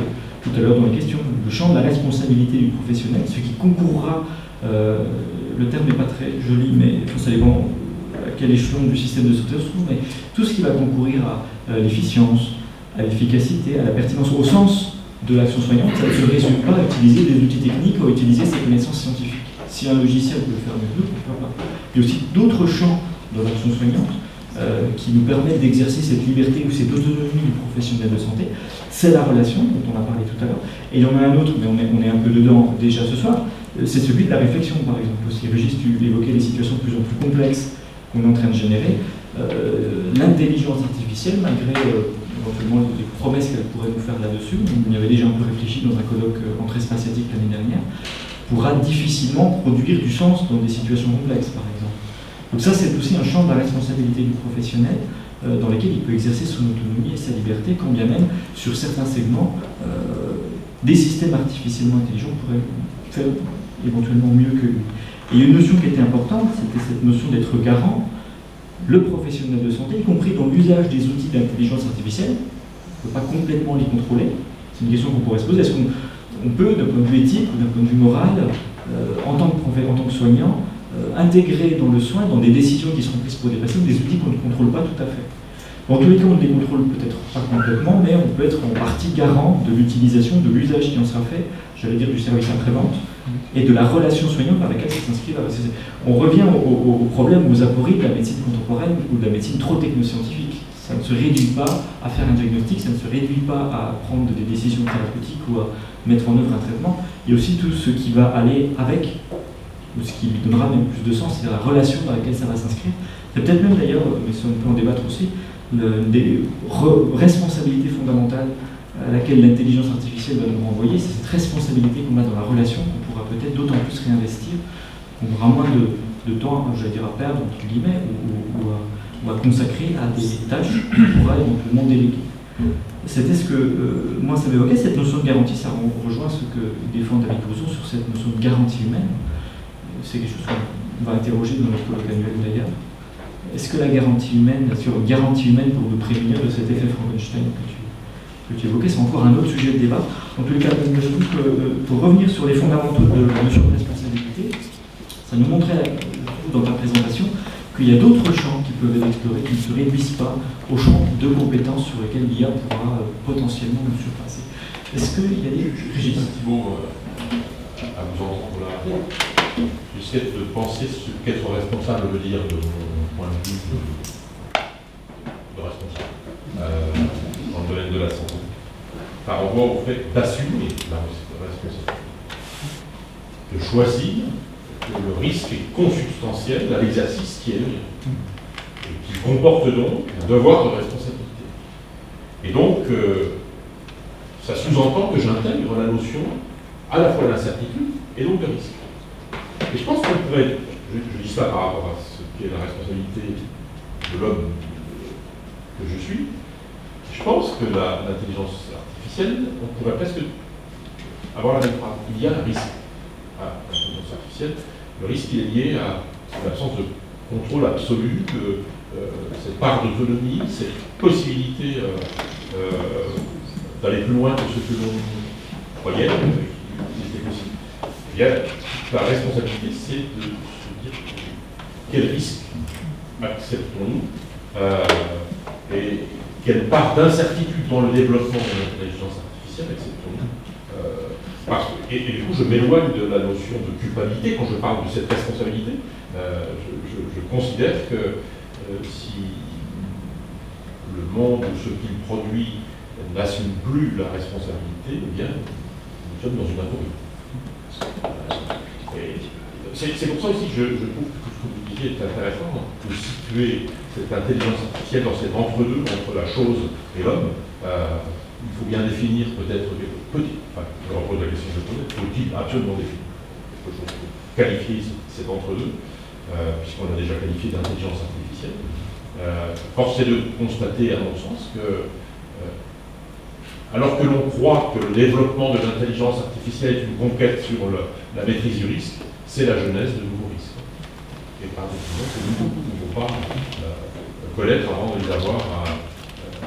tout à l'heure dans les questions. Le champ de la responsabilité du professionnel, ce qui concourra, le terme n'est pas très joli, mais ça dépend à quel échelon du système de santé on se trouve, mais tout ce qui va concourir à l'efficience, à l'efficacité, à la pertinence, au sens de l'action soignante, ça ne se résume pas à utiliser des outils techniques ou à utiliser ses connaissances scientifiques. Si un logiciel peut le faire mieux que nous, pourquoi pas. Il y a aussi d'autres champs de l'action soignante qui nous permettent d'exercer cette liberté ou cette autonomie du professionnel de santé. C'est la relation dont on a parlé tout à l'heure. Et il y en a un autre, mais on est un peu dedans déjà ce soir, c'est celui de la réflexion, par exemple. Aussi, Régis, tu évoquais des situations de plus en plus complexes qu'on est en train de générer. L'intelligence artificielle, malgré éventuellement les promesses qu'elle pourrait nous faire là-dessus, on y avait déjà un peu réfléchi dans un colloque Entrée spatiatique l'année dernière, pourra difficilement produire du sens dans des situations complexes, par exemple. Donc ça, c'est aussi un champ de la responsabilité du professionnel dans lequel il peut exercer son autonomie et sa liberté, quand bien même, sur certains segments, des systèmes artificiellement intelligents pourraient faire éventuellement mieux que lui. Et une notion qui était importante, c'était cette notion d'être garant. Le professionnel de santé, y compris dans l'usage des outils d'intelligence artificielle, on ne peut pas complètement les contrôler. C'est une question qu'on pourrait se poser. Est-ce qu'on peut, d'un point de vue éthique ou d'un point de vue moral, en tant que soignant, intégrer dans le soin, dans des décisions qui seront prises pour des patients, des outils qu'on ne contrôle pas tout à fait? En tous les cas, on ne les contrôle peut-être pas complètement, mais on peut être en partie garant de l'utilisation, de l'usage qui en sera fait, j'allais dire du service après-vente, et de la relation soignante par laquelle ça s'inscrit. On revient au problème, aux apories de la médecine contemporaine ou de la médecine trop technoscientifique. Ça ne se réduit pas à faire un diagnostic, ça ne se réduit pas à prendre des décisions thérapeutiques ou à mettre en œuvre un traitement. Il y a aussi tout ce qui va aller avec, ou ce qui lui donnera même plus de sens, c'est la relation dans laquelle ça va s'inscrire. C'est peut-être même d'ailleurs, mais ça on peut en débattre aussi, des responsabilités fondamentales à laquelle l'intelligence artificielle va nous renvoyer, c'est cette responsabilité qu'on a dans la relation qu'on pourra peut-être d'autant plus réinvestir, qu'on aura moins de temps, j'allais dire, à perdre, entre guillemets, ou à consacrer à des tâches qu'on pourra éventuellement déléguer. C'était ce que moi ça m'évoquait, cette notion de garantie, ça rejoint ce que défend David Bouzon sur cette notion de garantie humaine. C'est quelque chose qu'on va interroger dans notre colloque annuel d'ailleurs. Est-ce que la garantie humaine, sur une garantie humaine pour nous prévenir de cet effet Frankenstein que tu évoquais, c'est encore un autre sujet de débat. En tous les cas, je trouve que pour revenir sur les fondamentaux de la notion de responsabilité, ça nous montrait, dans ta présentation, qu'il y a d'autres champs qui peuvent être explorés, qui ne se réduisent pas au champ de compétences sur lesquels l'IA pourra potentiellement nous surpasser. Est-ce qu'il y a des... Régis Thibault, à vous entendre là, j'essaie de penser ce qu'être responsable veut dire de mon point de vue de responsable dans le domaine de la santé, par rapport au fait d'assumer la responsabilité, de choisir que le risque est consubstantiel à l'exercice qui est le mien, et qui comporte donc un devoir de responsabilité. Et donc, ça sous-entend que j'intègre la notion à la fois d'incertitude et donc de risque. Et je pense qu'on pourrait, je dis ça par rapport à ce qu'est la responsabilité de l'homme que je suis, je pense que l'intelligence artificielle, on pourrait presque avoir la même phrase. Il y a un risque à l'intelligence artificielle. Le risque il est lié à l'absence de contrôle absolu, cette part d'autonomie, cette possibilité d'aller plus loin que ce que l'on croyait qu'il était possible. Il y a la responsabilité, c'est de se dire quel risque acceptons-nous et quelle part d'incertitude dans le développement de l'intelligence artificielle acceptons-nous. Parce que Et du coup, je m'éloigne de la notion de culpabilité quand je parle de cette responsabilité. Je considère que si le monde ou ce qu'il produit n'assume plus la responsabilité, eh bien, nous sommes dans une impasse. C'est pour ça aussi que je trouve que ce que vous disiez est intéressant, de situer cette intelligence artificielle dans cet entre-deux, entre la chose et l'homme. Il faut bien définir peut-être je repose la question que je posais, faut-il absolument définir quelque chose pour qualifier cet entre-deux, puisqu'on a déjà qualifié d'intelligence artificielle. Force est de constater, à mon sens, que alors que l'on croit que le développement de l'intelligence artificielle est une conquête sur la maîtrise du risque, c'est la genèse de nouveaux risques. Et par définition, c'est nouveau. Il ne faut pas connaître avant de les avoir à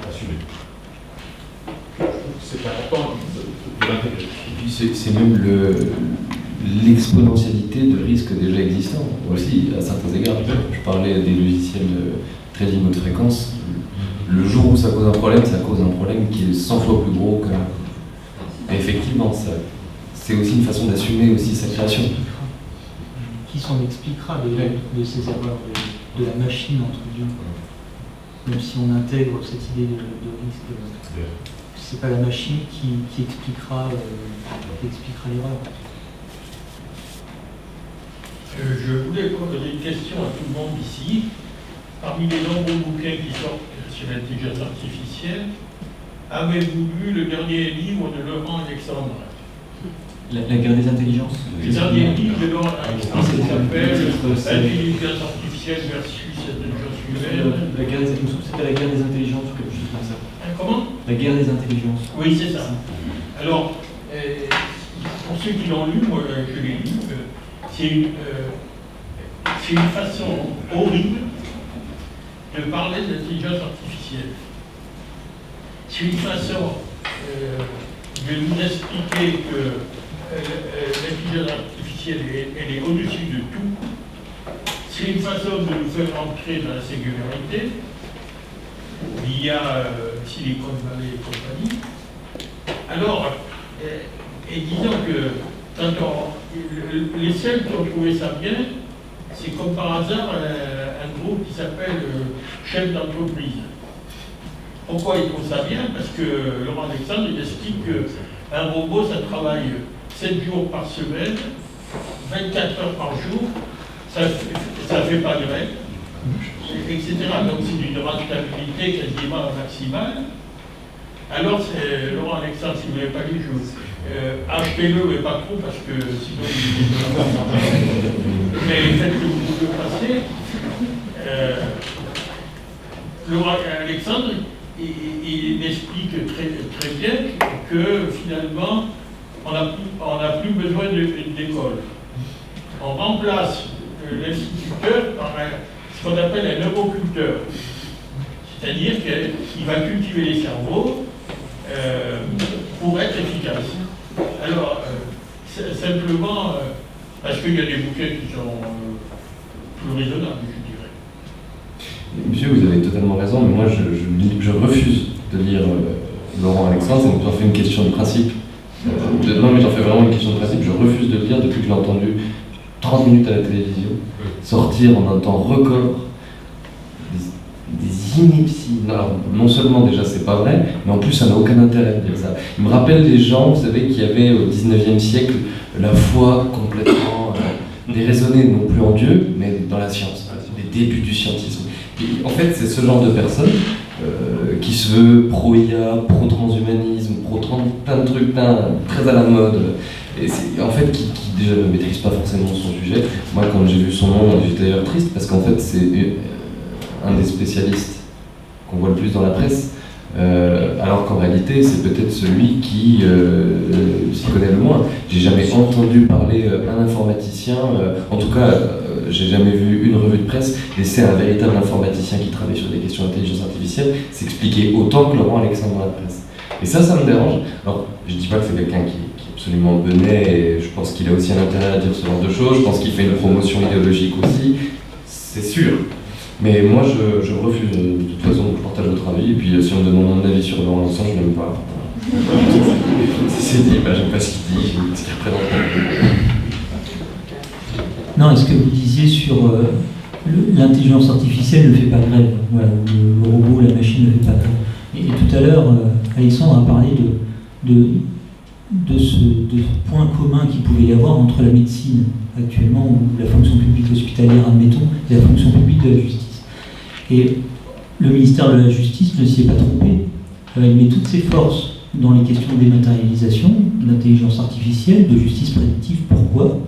assumer. Je trouve que c'est important de l'intégrer. Et puis c'est même l'exponentialité de risques déjà existants aussi, à certains égards. Je parlais des logiciels de trading haute fréquence. Le jour où ça cause un problème, ça cause un problème qui est 100 fois plus gros que... Et effectivement, c'est aussi une façon d'assumer aussi sa création. Qui s'en expliquera de ces erreurs de la machine, entre guillemets. Même si on intègre cette idée de risque, c'est pas la machine qui expliquera l'erreur. Je voulais poser une question à tout le monde ici. Parmi les nombreux bouquins qui sortent sur l'intelligence artificielle, avez-vous lu le dernier livre de Laurent Alexandre? La guerre des intelligences. Le dernier livre de Laurent Alexandre qui s'appelle L'intelligence artificielle versus l'intelligence humaine. C'était la guerre des intelligences ou quelque chose comme ça. Comment? La guerre des intelligences. Oui, c'est ça. Alors, pour ceux qui l'ont lu, moi je l'ai lu, c'est une façon horrible de parler de l'intelligence artificielle. C'est une façon de nous expliquer que l'intelligence artificielle, elle est au-dessus de tout. C'est une façon de nous faire entrer dans la singularité via Silicon Valley et compagnie. Alors, et disons que les seuls qui ont trouvé ça bien, c'est comme par hasard un groupe qui s'appelle Chef d'entreprise. Pourquoi ils trouvent ça bien? Parce que Laurent Alexandre il explique qu'un robot, ça travaille 7 jours par semaine, 24 heures par jour, ça fait pas de règle, etc. Donc c'est d'une rentabilité quasiment maximale. Alors, Laurent Alexandre, si vous ne l'avez pas lu, achetez-le, mais pas trop, parce que sinon il est mais faites que vous pouvez passer. Laurent Alexandre, il explique très bien que finalement, on n'a plus besoin d'école. On remplace l'instituteur par ce qu'on appelle un neuroculteur. C'est-à-dire qu'il va cultiver les cerveaux pour être efficace. Alors, simplement, parce qu'il y a des bouquins qui sont plus raisonnables, je dirais. Monsieur, vous avez totalement raison, mais moi je refuse de lire Laurent Alexandre, ça nous en fait une question de principe. Non, mais j'en fais vraiment une question de principe, je refuse de le lire depuis que je l'ai entendu 30 minutes à la télévision, sortir en un temps record des inepties. Alors, non seulement déjà c'est pas vrai, mais en plus ça n'a aucun intérêt de dire ça. Il me rappelle des gens, vous savez, qui avaient au 19e siècle la foi complètement déraisonnée, non plus en Dieu, mais dans la science, les débuts du scientisme. Et en fait, c'est ce genre de personne qui se veut pro-IA, pro-transhumanisme, plein de trucs très à la mode, et en fait qui déjà ne maîtrise pas forcément son sujet. Moi, quand j'ai vu son nom, j'étais d'ailleurs triste, parce qu'en fait c'est un des spécialistes qu'on voit le plus dans la presse, alors qu'en réalité c'est peut-être celui qui s'y connaît le moins. J'ai jamais entendu parler un informaticien, en tout cas j'ai jamais vu une revue de presse laisser un véritable informaticien qui travaille sur des questions d'intelligence artificielle s'expliquer autant que Laurent Alexandre dans la presse. Et ça me dérange. Alors je dis pas que c'est quelqu'un qui est absolument benet, et je pense qu'il a aussi un intérêt à dire ce genre de choses, je pense qu'il fait une promotion idéologique aussi, c'est sûr. Mais moi, je refuse. De toute façon, je partage votre avis. Et puis, si on me demande mon avis sur Laurent Alexandre, je n'aime pas. C'est dit, j'aime pas ce qu'il dit, j'aime ce qu'il représente. Non, est-ce que vous disiez sur l'intelligence artificielle ne fait pas grève, voilà, le robot, la machine ne fait pas grève. Et tout à l'heure, Alexandre a parlé de ce point commun qu'il pouvait y avoir entre la médecine actuellement, ou la fonction publique hospitalière, admettons, et la fonction publique de la justice. Et le ministère de la Justice ne s'y est pas trompé. Il met toutes ses forces dans les questions de dématérialisation, d'intelligence artificielle, de justice prédictive. Pourquoi ?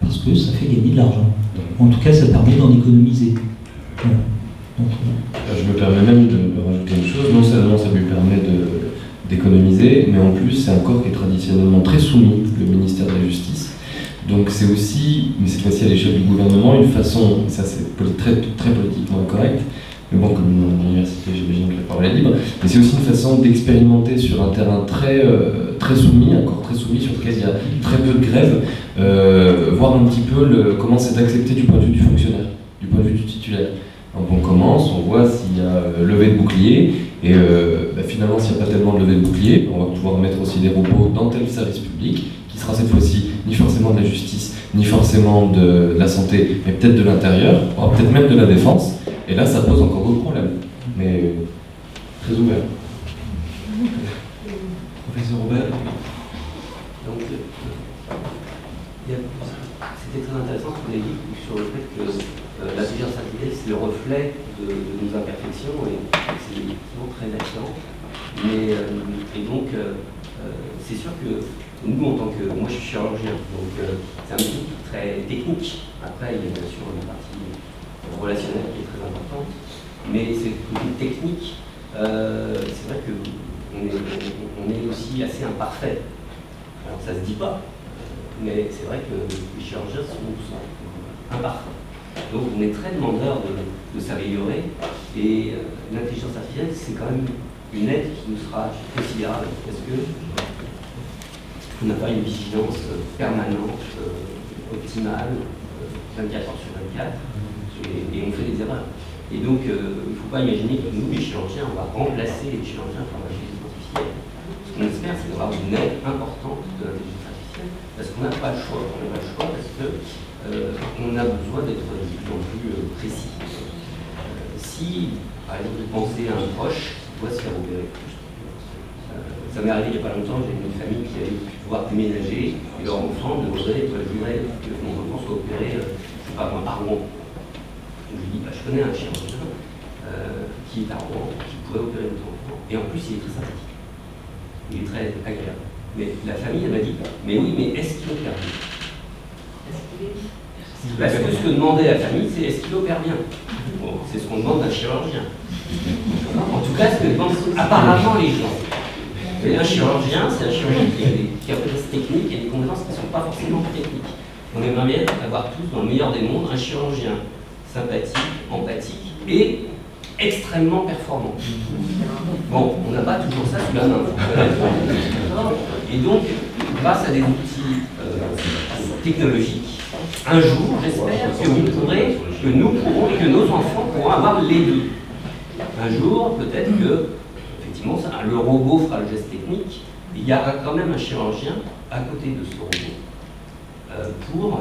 Parce que ça fait gagner de l'argent. En tout cas, ça permet d'en économiser. Voilà. Donc, je me permets même de rajouter une chose. Non seulement ça lui permet d'économiser, mais en plus, c'est un corps qui est traditionnellement très soumis, le ministère de la Justice. Donc c'est aussi, mais cette fois-ci à l'échelle du gouvernement, une façon, ça c'est très, très politiquement incorrect, mais bon, comme dans l'université, j'imagine que la parole est libre, mais c'est aussi une façon d'expérimenter sur un terrain très soumis, un corps très soumis, sur lequel il y a très peu de grève, voir un petit peu comment c'est accepté du point de vue du fonctionnaire, du point de vue du titulaire. Donc on commence, on voit s'il y a levée de bouclier, et finalement s'il n'y a pas tellement de levée de bouclier, on va pouvoir mettre aussi des robots dans tel service public, qui sera cette fois-ci ni forcément de la justice, ni forcément de la santé, mais peut-être de l'intérieur, peut-être même de la défense, et là ça pose encore d'autres problèmes, mais très ouvert. Professeur Robert. Donc, c'était très intéressant ce que vous avez dit sur le fait que l'intelligence artificielle, c'est le reflet de nos imperfections, et c'est effectivement très naissant. Et donc, c'est sûr que nous, en tant que... Moi, je suis chirurgien, donc c'est un métier très technique. Après, il y a bien sûr une partie relationnelle qui est très importante, mais c'est une technique. C'est vrai qu'on est aussi assez imparfait. Alors, ça se dit pas, mais c'est vrai que les chirurgiens sont imparfaits. Donc, on est très demandeur de s'améliorer, et l'intelligence artificielle, c'est quand même une aide qui nous sera considérable, parce que on n'a pas une vigilance permanente, optimale, 24 heures sur 24, et on fait des erreurs. Et donc, il ne faut pas imaginer que nous, les chirurgiens, on va remplacer les chirurgiens par l'intelligence artificielle. Ce qu'on espère, c'est d'avoir une aide importante de l'intelligence artificielle, parce qu'on n'a pas le choix. On n'a pas le choix parce qu'on a besoin d'être de plus en plus précis. Si, par exemple, vous pensez à un proche qui doit se faire opérer, ça m'est arrivé il n'y a pas longtemps, j'ai une famille qui allait pouvoir déménager, et leur enfant demandait, je voudrais que mon enfant soit opéré, je ne sais pas moi, à Rouen. Je lui dis, je connais un chirurgien qui est à Rouen, qui pourrait opérer votre enfant, et en plus il est très sympathique, il est très agréable. Mais la famille, elle m'a dit, mais oui, mais est-ce qu'il opère bien? Parce que ce que demandait la famille, c'est est-ce qu'il opère bien? Bon, c'est ce qu'on demande d'un chirurgien. En tout cas, ce que pensent apparemment les gens. Et un chirurgien, c'est un chirurgien qui a des capacités techniques et des compétences qui ne sont pas forcément techniques. On aimerait bien avoir tous, dans le meilleur des mondes, un chirurgien sympathique, empathique et extrêmement performant. Bon, on n'a pas toujours ça sous la main. Et donc, grâce à des outils technologiques, un jour, j'espère que nous pourrons et que nos enfants pourront avoir les deux. Un jour, peut-être que le robot fera le geste technique, il y aura quand même un chirurgien à côté de ce robot pour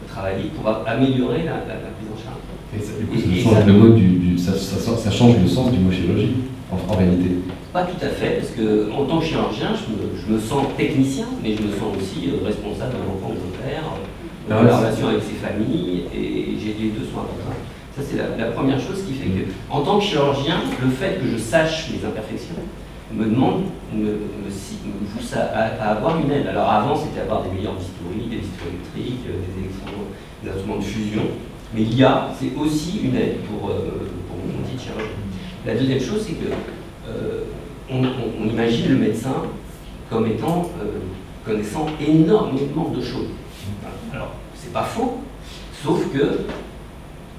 travailler, pour améliorer la prise en charge. Et ça, du coup, ça change le mot ça change le sens du mot chirurgie, en réalité. Pas tout à fait, parce qu'en tant que chirurgien, je me sens technicien, mais je me sens aussi responsable d'un enfant que j'opère, de la relation avec ses familles, et les deux sont importants. Ça, c'est la première chose qui fait que, en tant que chirurgien, le fait que je sache mes imperfections me pousse à avoir une aide. Alors avant, c'était avoir des meilleurs bistouris, des bistouris électriques, des instruments de fusion, mais c'est aussi une aide pour mon métier de chirurgien. La deuxième chose, c'est que on imagine le médecin comme étant connaissant énormément de choses. Alors, c'est pas faux, sauf que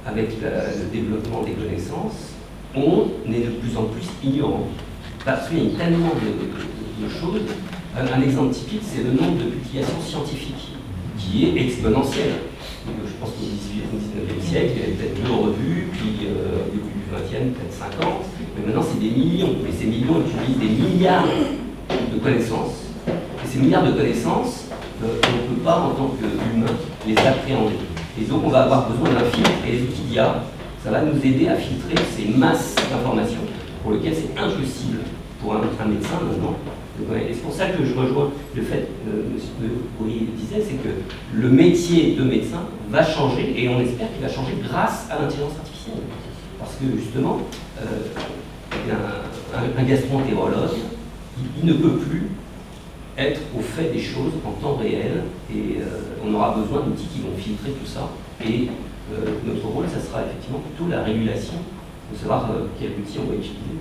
avec le développement des connaissances, on est de plus en plus ignorant. Parce qu'il y a tellement de choses. Un exemple typique, c'est le nombre de publications scientifiques, qui est exponentiel. Je pense qu'au XVIIIe, XIXe siècle, il y avait peut-être 2 revues, puis au début du XXe, peut-être 50, mais maintenant c'est des millions. Et ces millions utilisent des milliards de de connaissances. Et ces milliards de connaissances, on ne peut pas, en tant qu'humain, les appréhender. Et donc, on va avoir besoin d'un filtre, et les outils d'IA, ça va nous aider à filtrer ces masses d'informations pour lesquelles c'est impossible pour un médecin maintenant. Et c'est pour ça que je rejoins le fait que M. Bourrier disait, c'est que le métier de médecin va changer, et on espère qu'il va changer grâce à l'intelligence artificielle. Parce que justement, un gastro-entérologue, il ne peut plus être au fait des choses en temps réel, et on aura besoin d'outils qui vont filtrer tout ça. Et notre rôle, ça sera effectivement plutôt la régulation, de savoir quel outil on va utiliser,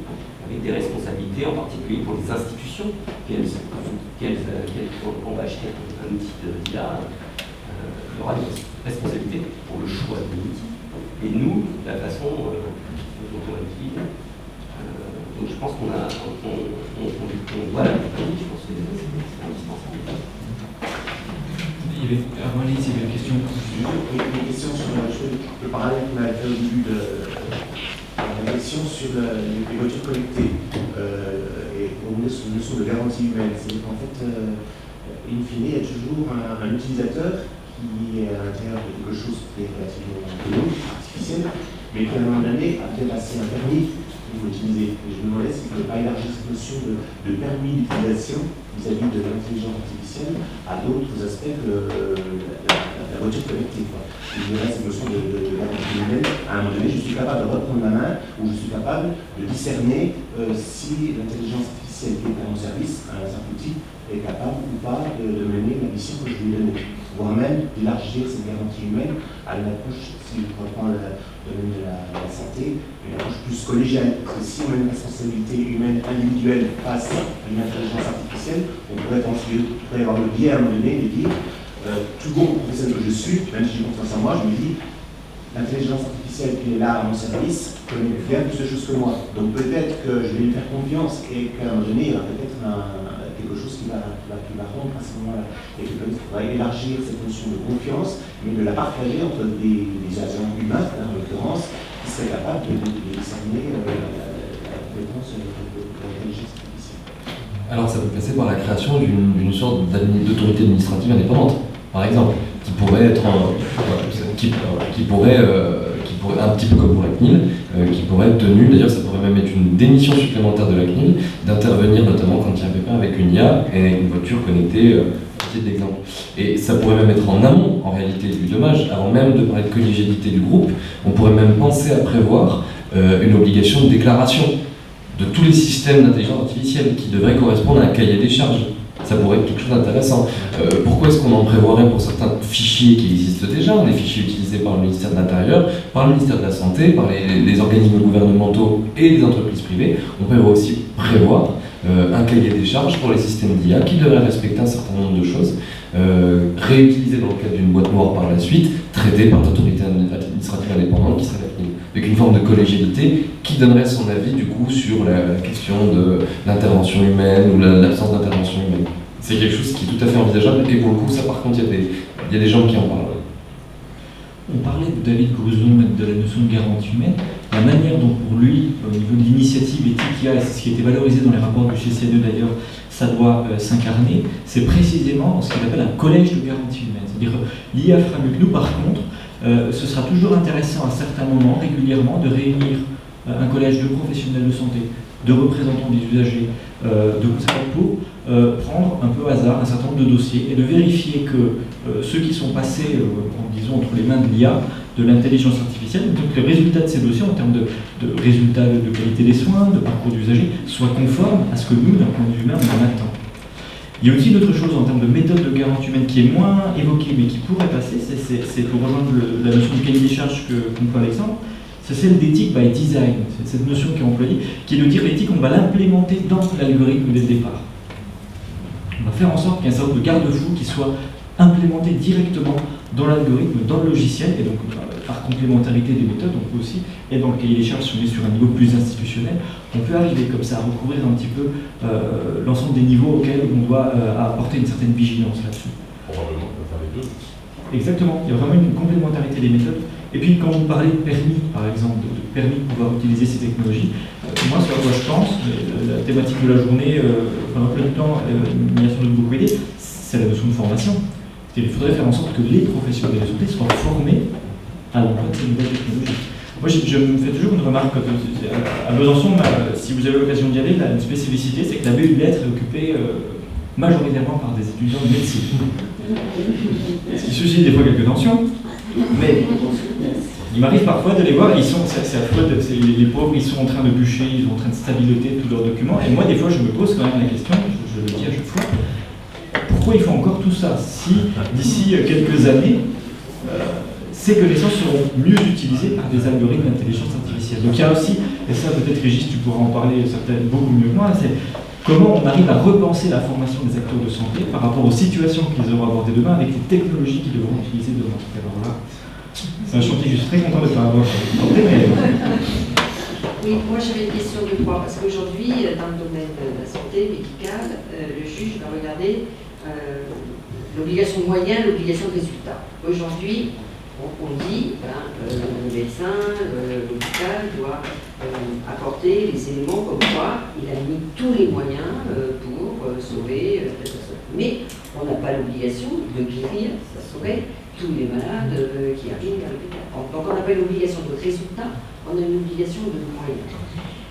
avec des responsabilités, en particulier pour les institutions, on va acheter un outil d'IA, il y aura une responsabilité pour le choix de l'outil, et nous, la façon dont on l'utilise. Donc je pense qu'on a, voit la compagnie, je pense que c'est indispensable. Il y avait, avant Lise, il y avait une question. Une question sur le parallèle qu'on avait fait au début de la réflexion sur les voitures connectées et on est sur une notion de garantie humaine. C'est-à-dire qu'en fait, in fine, il y a toujours un utilisateur qui est à l'intérieur de quelque chose qui est relativement autonome, artificiel, mais qui à un moment donné a bien passé un permis pour l'utiliser. Et je me demandais s'il ne fallait pas élargir cette notion de permis d'utilisation vis-à-vis de l'intelligence artificielle à d'autres aspects que la voiture connectée. Il y aurait cette notion de garantie humaine. À un moment donné, je suis capable de reprendre ma main ou je suis capable de discerner si l'intelligence artificielle qui est à mon service, un simple outil, est capable ou pas de mener la mission que je lui ai donnée. Voire même d'élargir cette garantie humaine à une approche, si je reprends le domaine de la santé, une approche plus collégiale. Parce que si on a une responsabilité humaine individuelle face à une intelligence artificielle, on pourrait avoir le biais à un moment donné de dire tout bon professionnel que je suis, même si j'ai confiance en moi, je me dis l'intelligence artificielle qui est là à mon service connaît bien plus de choses que moi. Donc peut-être que je vais lui faire confiance et qu'à un moment donné, il y aura peut-être quelque chose qui va rompre à ce moment-là. Et peut-être qu'il faudra élargir cette notion de confiance, mais de la partager entre des agents humains, en l'occurrence, qui seraient capables de discerner la compétence de l'intelligence artificielle. Alors ça peut passer par la création d'une sorte d'autorité administrative indépendante, par exemple, qui pourrait être qui pourrait un petit peu comme pour la CNIL, qui pourrait être tenue, d'ailleurs ça pourrait même être une démission supplémentaire de la CNIL, d'intervenir notamment quand il y a un pépin avec une IA et une voiture connectée, petit d'exemple. Et ça pourrait même être en amont, en réalité, du dommage, avant même de parler de collégialité du groupe, on pourrait même penser à prévoir une obligation de déclaration de tous les systèmes d'intelligence artificielle qui devraient correspondre à un cahier des charges. Ça pourrait être quelque chose d'intéressant. Pourquoi est-ce qu'on en prévoirait pour certains fichiers qui existent déjà, des fichiers utilisés par le ministère de l'Intérieur, par le ministère de la Santé, par les organismes gouvernementaux et les entreprises privées? On peut aussi prévoir un cahier des charges pour les systèmes d'IA qui devraient respecter un certain nombre de choses, réutilisées dans le cadre d'une boîte noire par la suite, traitées par l'autorité administrative indépendante qui serait la CNIL, avec une forme de collégialité qui donnerait son avis du coup sur la question de l'intervention humaine ou l'absence d'intervention humaine. C'est quelque chose qui est tout à fait envisageable et pour le coup ça par contre il y a des gens qui en parlent. On parlait de David Gruson de la notion de garantie humaine. La manière dont pour lui, au niveau de l'initiative éthique IA, et c'est ce qui a été valorisé dans les rapports du CCNE d'ailleurs, ça doit s'incarner, c'est précisément ce qu'il appelle un collège de garantie humaine. C'est-à-dire l'IA fera mieux que nous, par contre, ce sera toujours intéressant à certains moments, régulièrement, de réunir un collège de professionnels de santé, de représentants des usagers, de conséquents pour prendre un peu au hasard un certain nombre de dossiers et de vérifier que ceux qui sont passés, disons, entre les mains de l'IA, de l'intelligence artificielle, donc les résultats de ces dossiers en termes de résultats de qualité des soins, de parcours d'usagers, soient conformes à ce que nous, d'un point de vue humain, on attend. Il y a aussi une autre chose en termes de méthode de garantie humaine qui est moins évoquée mais qui pourrait passer, c'est pour rejoindre la notion de cahier des charges qu'emploie Alexandre, c'est celle d'éthique by design, c'est cette notion qui est employée, qui est de dire l'éthique, on va l'implémenter dans l'algorithme dès le départ. On va faire en sorte qu'il y ait un certain nombre de garde-fous qui soient implémentés directement dans l'algorithme, dans le logiciel, et donc par complémentarité des méthodes, on peut aussi, et dans le cahier des charges, si on est sur un niveau plus institutionnel, on peut arriver comme ça à recouvrir un petit peu l'ensemble des niveaux auxquels on doit apporter une certaine vigilance là-dessus. Probablement, on peut faire les deux. Exactement, il y a vraiment une complémentarité des méthodes, Et puis quand vous parlez de permis, par exemple, de permis de pouvoir utiliser ces technologies, moi ce à quoi je pense, la thématique de la journée, pendant plein de temps, il y a sans doute beaucoup aidé, c'est la notion de formation. Il faudrait faire en sorte que les professionnels de santé soient formés à l'emploi de ces nouvelles technologies. Moi, je me fais toujours une remarque à Besançon, si vous avez l'occasion d'y aller, une spécificité, c'est que la BU de lettres est occupée majoritairement par des étudiants de médecine. Ce qui suscite des fois quelques tensions, mais il m'arrive parfois de les voir, c'est affreux, les pauvres, ils sont en train de bûcher, ils sont en train de stabiliser tous leurs documents, et moi, des fois, je me pose quand même la question, je le dis à chaque fois, pourquoi il faut encore tout ça si d'ici quelques années, ces connaissances seront mieux utilisées par des algorithmes d'intelligence artificielle. Donc il y a aussi, et ça peut-être Régis, tu pourras en parler certainement beaucoup mieux que moi, c'est comment on arrive à repenser la formation des acteurs de santé par rapport aux situations qu'ils auront abordées demain avec les technologies qu'ils devront utiliser demain. Alors là, c'est un chantier que je suis très content de ne pas avoir tenté, mais... Oui, moi j'avais une question de quoi, parce qu'aujourd'hui, dans le domaine de la santé médicale, le juge va regarder l'obligation de moyens, l'obligation de résultat. Aujourd'hui, on dit que le médecin, l'hôpital doit apporter les éléments comme quoi il a mis tous les moyens pour sauver la personne. Mais on n'a pas l'obligation de guérir, ça saurait tous les malades qui arrivent à l'hôpital. Donc on n'a pas l'obligation de résultat, on a une obligation de moyens.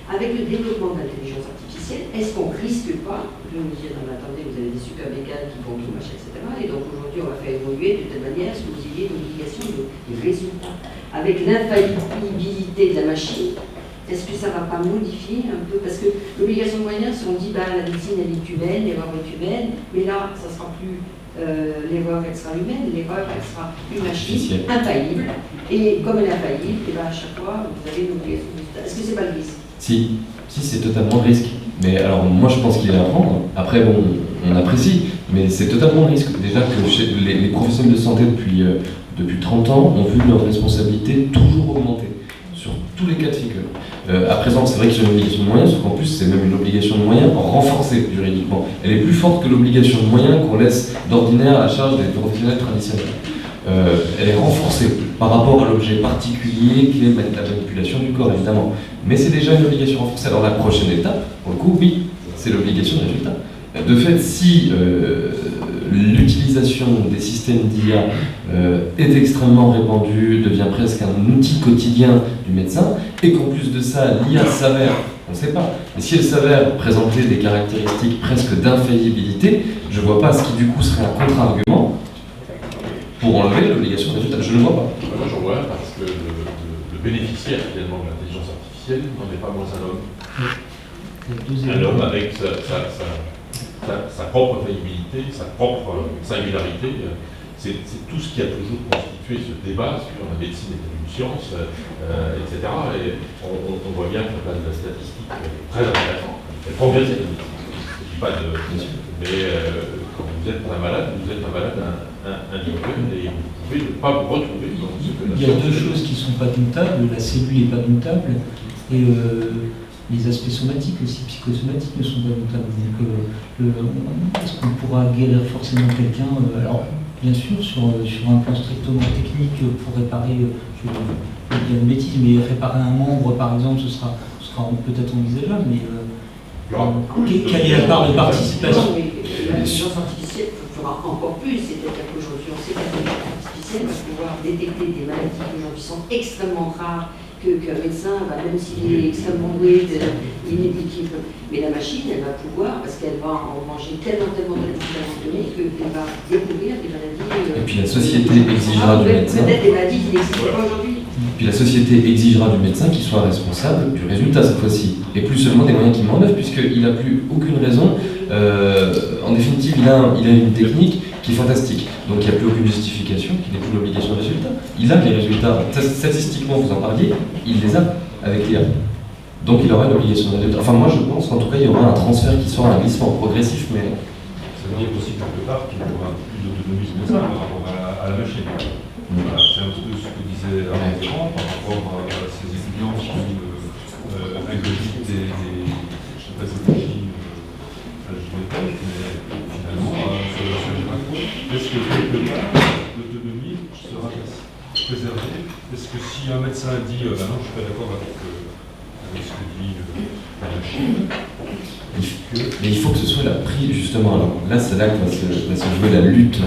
Avec le développement de l'intelligence artificielle, est-ce qu'on ne risque pas de nous dire, non, attendez, vous avez des super bécanes qui font tout, machin, etc. Et donc aujourd'hui, on va faire évoluer de telle manière à ce que vous ayez l'obligation de résultat. Avec l'infaillibilité de la machine, est-ce que ça ne va pas modifier un peu? Parce que l'obligation de moyens, si on dit, la médecine, elle est humaine, l'erreur est humaine, mais là, ça ne sera plus l'erreur, elle sera humaine, l'erreur, elle sera une machine infaillible. Et comme elle est infaillible, et à chaque fois, vous avez une obligation de résultat. Est-ce que c'est pas le risque? Si, c'est totalement le risque. Mais alors, moi, je pense qu'il est à prendre. Après, bon, on apprécie, mais c'est totalement le risque. Déjà que les professionnels de santé, depuis 30 ans, ont vu leur responsabilité toujours augmenter, sur tous les cas de figure. À présent, c'est vrai qu'il y a une obligation de moyens, sauf qu'en plus, c'est même une obligation de moyens renforcée juridiquement. Elle est plus forte que l'obligation de moyens qu'on laisse d'ordinaire à la charge des professionnels traditionnels. Elle est renforcée par rapport à l'objet particulier qui est la manipulation du corps, évidemment. Mais c'est déjà une obligation renforcée. Alors la prochaine étape, pour le coup, oui, c'est l'obligation de résultat. De fait, si l'utilisation des systèmes d'IA est extrêmement répandue, devient presque un outil quotidien du médecin, et qu'en plus de ça, l'IA s'avère, on ne sait pas, mais si elle s'avère présenter des caractéristiques presque d'infaillibilité, je ne vois pas ce qui du coup serait un contre-argument pour enlever l'obligation de résultat. Je ne le vois pas. Moi j'en vois un parce que le bénéficiaire finalement de l'intelligence artificielle n'en est pas moins un homme. Un homme avec sa propre faillibilité, sa propre singularité. C'est tout ce qui a toujours constitué ce débat sur la médecine est une science, etc. Et on voit bien que la place de la statistique est très intéressante. Elle prend bien cette médecine. Je ne dis pas de... Mais quand vous êtes un malade individuel et vous pouvez ne pas vous retrouver dans ce que la Il y a deux choses qui ne sont pas doutables. La cellule n'est pas doutable et les aspects somatiques, aussi psychosomatiques, ne sont pas doutables. Donc, est-ce qu'on pourra guérir forcément quelqu'un alors, bien sûr, sur un plan strictement technique, pour réparer, je vais dire une bêtise, mais réparer un membre, par exemple, ce sera peut-être envisageable, mais quelle est la part de participation? L'intelligence artificielle fera encore plus, c'est-à-dire qu'aujourd'hui, on sait que l'intelligence artificielle va pouvoir détecter des maladies qui aujourd'hui sont extrêmement rares, qu'un médecin, même s'il est extrêmement doué, mais la machine, elle va pouvoir, parce qu'elle va en manger tellement donné qu'elle va découvrir des maladies. Et puis la société exigera du médecin. Peut-être des maladies qui n'existent pas aujourd'hui. Puis la société exigera du médecin qu'il soit responsable du résultat cette fois-ci, et plus seulement des moyens qu'il met en œuvre, puisqu'il n'a plus aucune raison. En définitive, il a une technique qui est fantastique, donc il n'y a plus aucune justification, qu'il n'ait plus l'obligation de résultat. Il a les résultats, statistiquement vous en parliez, il les a avec l'IA. Donc il aura une obligation de résultat. Enfin moi je pense qu'en tout cas il y aura un transfert qui sera un glissement progressif, mais... Ça veut dire aussi quelque part qu'il y aura plus d'autonomie de ça par rapport à la machine. Voilà, c'est un peu ce que disait Laurent par rapport à ces étudiants qui ingurgitent des pathologies gynécologiques, mais finalement, est-ce que quelque part l'autonomie sera facile? préserver? Est-ce que si un médecin dit non, je ne suis pas d'accord avec ce que dit la machine, Mais il faut que ce soit la prise, justement. Alors là, c'est là que va se jouer la lutte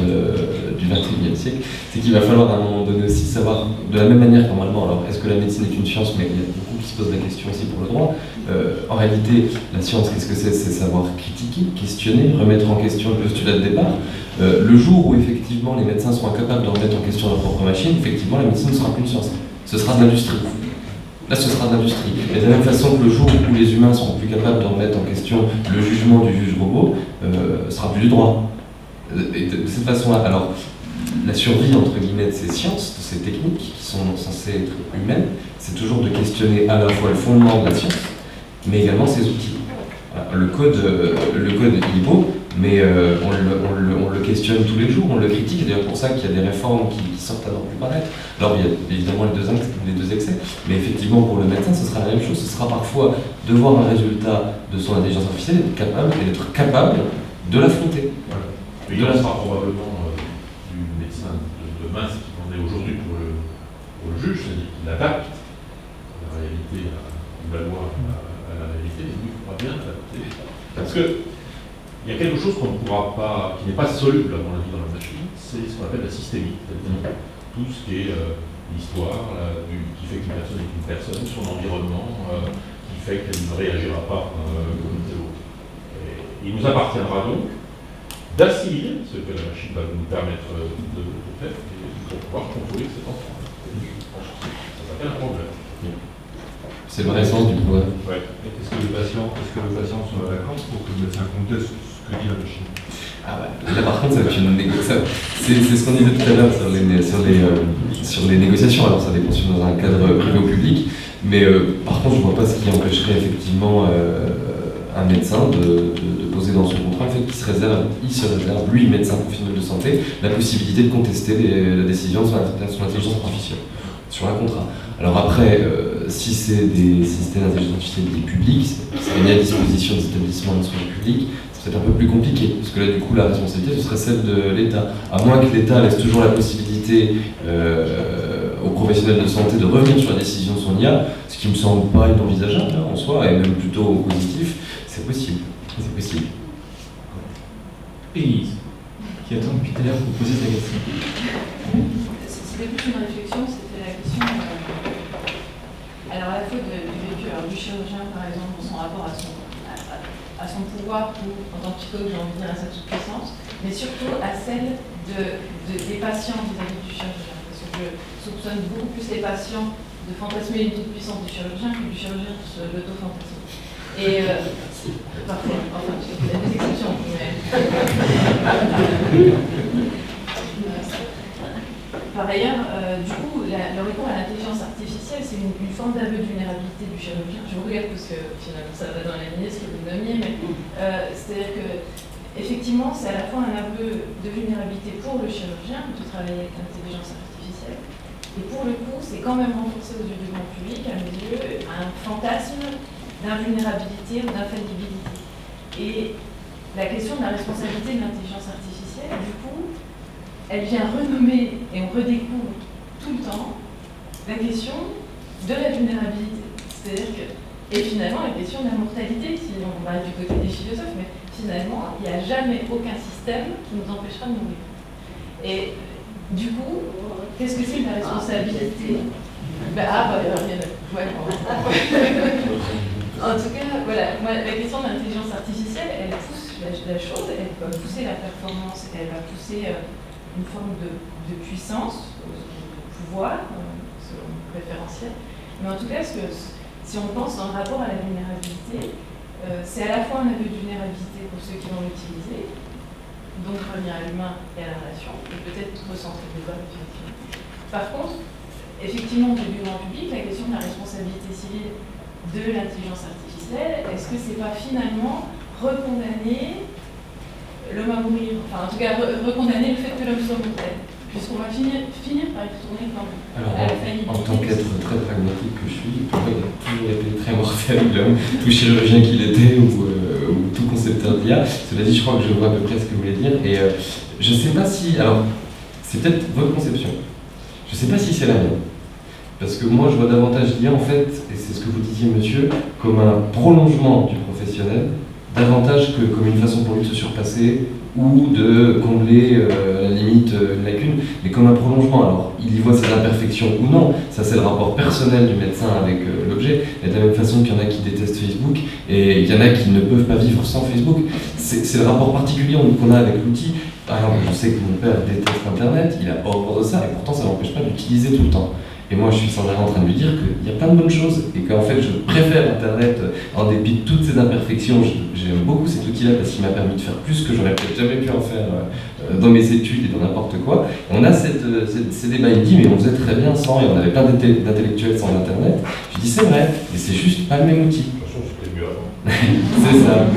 du 21e siècle. C'est qu'il va falloir à un moment donné aussi savoir, de la même manière que normalement, alors est-ce que la médecine est une science? Mais il y a beaucoup qui se posent la question aussi pour le droit. En réalité, la science, qu'est-ce que c'est? C'est savoir critiquer, questionner, remettre en question le postulat de départ. Le jour où effectivement les médecins seront incapables de remettre en question leur propre machine, effectivement la médecine ne sera plus une science. Ce sera de l'industrie. Là, ce sera de l'industrie. Et de la même façon que le jour où les humains seront plus capables de remettre en question le jugement du juge robot, ce sera plus du droit. Et de cette façon-là, alors, la survie, entre guillemets, de ces sciences, de ces techniques qui sont censées être humaines, c'est toujours de questionner à la fois le fondement de la science, mais également ses outils. Voilà, le code il est beau, mais on le questionne tous les jours, on le critique. C'est d'ailleurs pour ça qu'il y a des réformes qui sortent à n'en plus paraître. Alors il y a évidemment les deux excès, mais effectivement pour le médecin ce sera la même chose. Ce sera parfois de voir un résultat de son intelligence artificielle et d'être capable de l'affronter. Voilà. Et il en sera probablement du médecin de demain, ce qu'il en est aujourd'hui pour le juge, c'est-à-dire qu'il adapte la réalité ou la loi à la réalité, et nous il faudra bien l'adapter. Parce que il y a quelque chose qu'on ne pourra pas, qui n'est pas soluble à mon avis dans la machine, c'est ce qu'on appelle la systémique, c'est-à-dire tout ce qui est l'histoire, qui fait qu'une personne est une personne, son environnement, qui fait qu'elle ne réagira pas comme tel autre. Il nous appartiendra donc d'assimiler ce que la machine va nous permettre de faire et pour pouvoir contrôler cet enfant. Ça s'appelle un problème. C'est le vrai sens du problème. Ouais. Est-ce que le patient sont d'accord pour que le médecin conteste ce que dit la machine? Ah ouais. Là par contre, c'est ce qu'on disait tout à l'heure sur les négociations. Alors ça dépend si on est dans un cadre privé ou public, mais par contre je ne vois pas ce qui empêcherait effectivement un médecin de poser dans son contrat le fait qu'il se réserve, lui médecin professionnel de santé, la possibilité de contester la décision de son intelligence artificielle sur un contrat. Alors après, si c'est des systèmes d'intelligence artificielle publics, c'est mis à disposition des établissements de soins publics, c'est peut-être un peu plus compliqué, parce que là du coup la responsabilité ce serait celle de l'État. À moins que l'État laisse toujours la possibilité aux professionnels de santé de revenir sur la décision de son IA, ce qui me semble pas inenvisageable en soi, et même plutôt positif, c'est possible. C'est possible. Élise, qui attend depuis tout à l'heure pour poser sa question. C'était plus une réflexion, c'était la question alors à la fois du vécu du chirurgien par exemple dans son rapport à son pouvoir ou en tant que psychologue j'ai envie de dire à sa toute-puissance, mais surtout à celle des patients vis-à-vis du chirurgien. Parce que je soupçonne beaucoup plus les patients de fantasmer une toute-puissance du chirurgien que du chirurgien de l'auto-fantasme. Et parfois, enfin, il y a des exceptions, mais... Par ailleurs, du coup, le recours à l'intelligence artificielle, c'est une forme d'aveu de vulnérabilité du chirurgien. Je vous regarde parce que finalement ça va dans la lignée ce que vous nommiez, mais c'est-à-dire que effectivement, c'est à la fois un aveu de vulnérabilité pour le chirurgien de travailler avec l'intelligence artificielle, et pour le coup, c'est quand même renforcé aux yeux du grand public, à mes yeux, un fantasme d'invulnérabilité ou d'infaillibilité. Et la question de la responsabilité de l'intelligence artificielle, du coup, elle vient renommer et on redécouvre tout le temps la question de la vulnérabilité. C'est-à-dire que, et finalement la question de la mortalité, si on va du côté des philosophes, mais finalement, il n'y a jamais aucun système qui nous empêchera de mourir. Et du coup, qu'est-ce que c'est que la responsabilité? En tout cas, voilà, moi, la question de l'intelligence artificielle, elle pousse la chose, elle va pousser la performance, elle va pousser une forme de puissance, de pouvoir, selon le préférentiel. Mais en tout cas, si on pense dans le rapport à la vulnérabilité, c'est à la fois un aveu de vulnérabilité pour ceux qui vont l'utiliser, donc revenir à l'humain et à la relation, et peut-être recentrer le débat, effectivement. Par contre, effectivement, du grand public, la question de la responsabilité civile de l'intelligence artificielle, est-ce que c'est pas finalement recondamner l'homme à mourir, enfin en tout cas recondamner le fait que l'homme soit mortel, puisqu'on va finir par y retourner quand même. Alors, en tant qu'être très pragmatique que je suis, pour moi, il a toujours été très mortel, l'homme, tout chirurgien qu'il était ou tout concepteur d'IA. Cela dit, je crois que je vois à peu près ce que vous voulez dire. Et je ne sais pas si. Alors, c'est peut-être votre conception. Je Je ne sais pas si c'est la mienne. Parce que moi, je vois davantage l'IA, en fait, et c'est ce que vous disiez, monsieur, comme un prolongement du professionnel, davantage que comme une façon pour lui de se surpasser ou de combler, à la limite, une lacune, mais comme un prolongement. Alors, il y voit ses imperfections ou non, ça c'est le rapport personnel du médecin avec l'objet, et de la même façon qu'il y en a qui détestent Facebook, et il y en a qui ne peuvent pas vivre sans Facebook. C'est le rapport particulier qu'on a avec l'outil. Par exemple, je sais que mon père déteste Internet, il a horreur de ça, et pourtant ça ne l'empêche pas d'utiliser tout le temps. Et moi, je suis sans arrêt en train de lui dire qu'il y a plein de bonnes choses et qu'en fait, je préfère Internet en dépit de toutes ses imperfections. J'aime beaucoup cet outil-là parce qu'il m'a permis de faire plus que j'aurais peut-être jamais pu en faire dans mes études et dans n'importe quoi. On a ces débats, il me dit, mais on faisait très bien sans, et on avait plein d'intellectuels sans Internet. Je dis, c'est vrai, mais c'est juste pas le même outil. De toute façon, c'était mieux avant. C'est ça.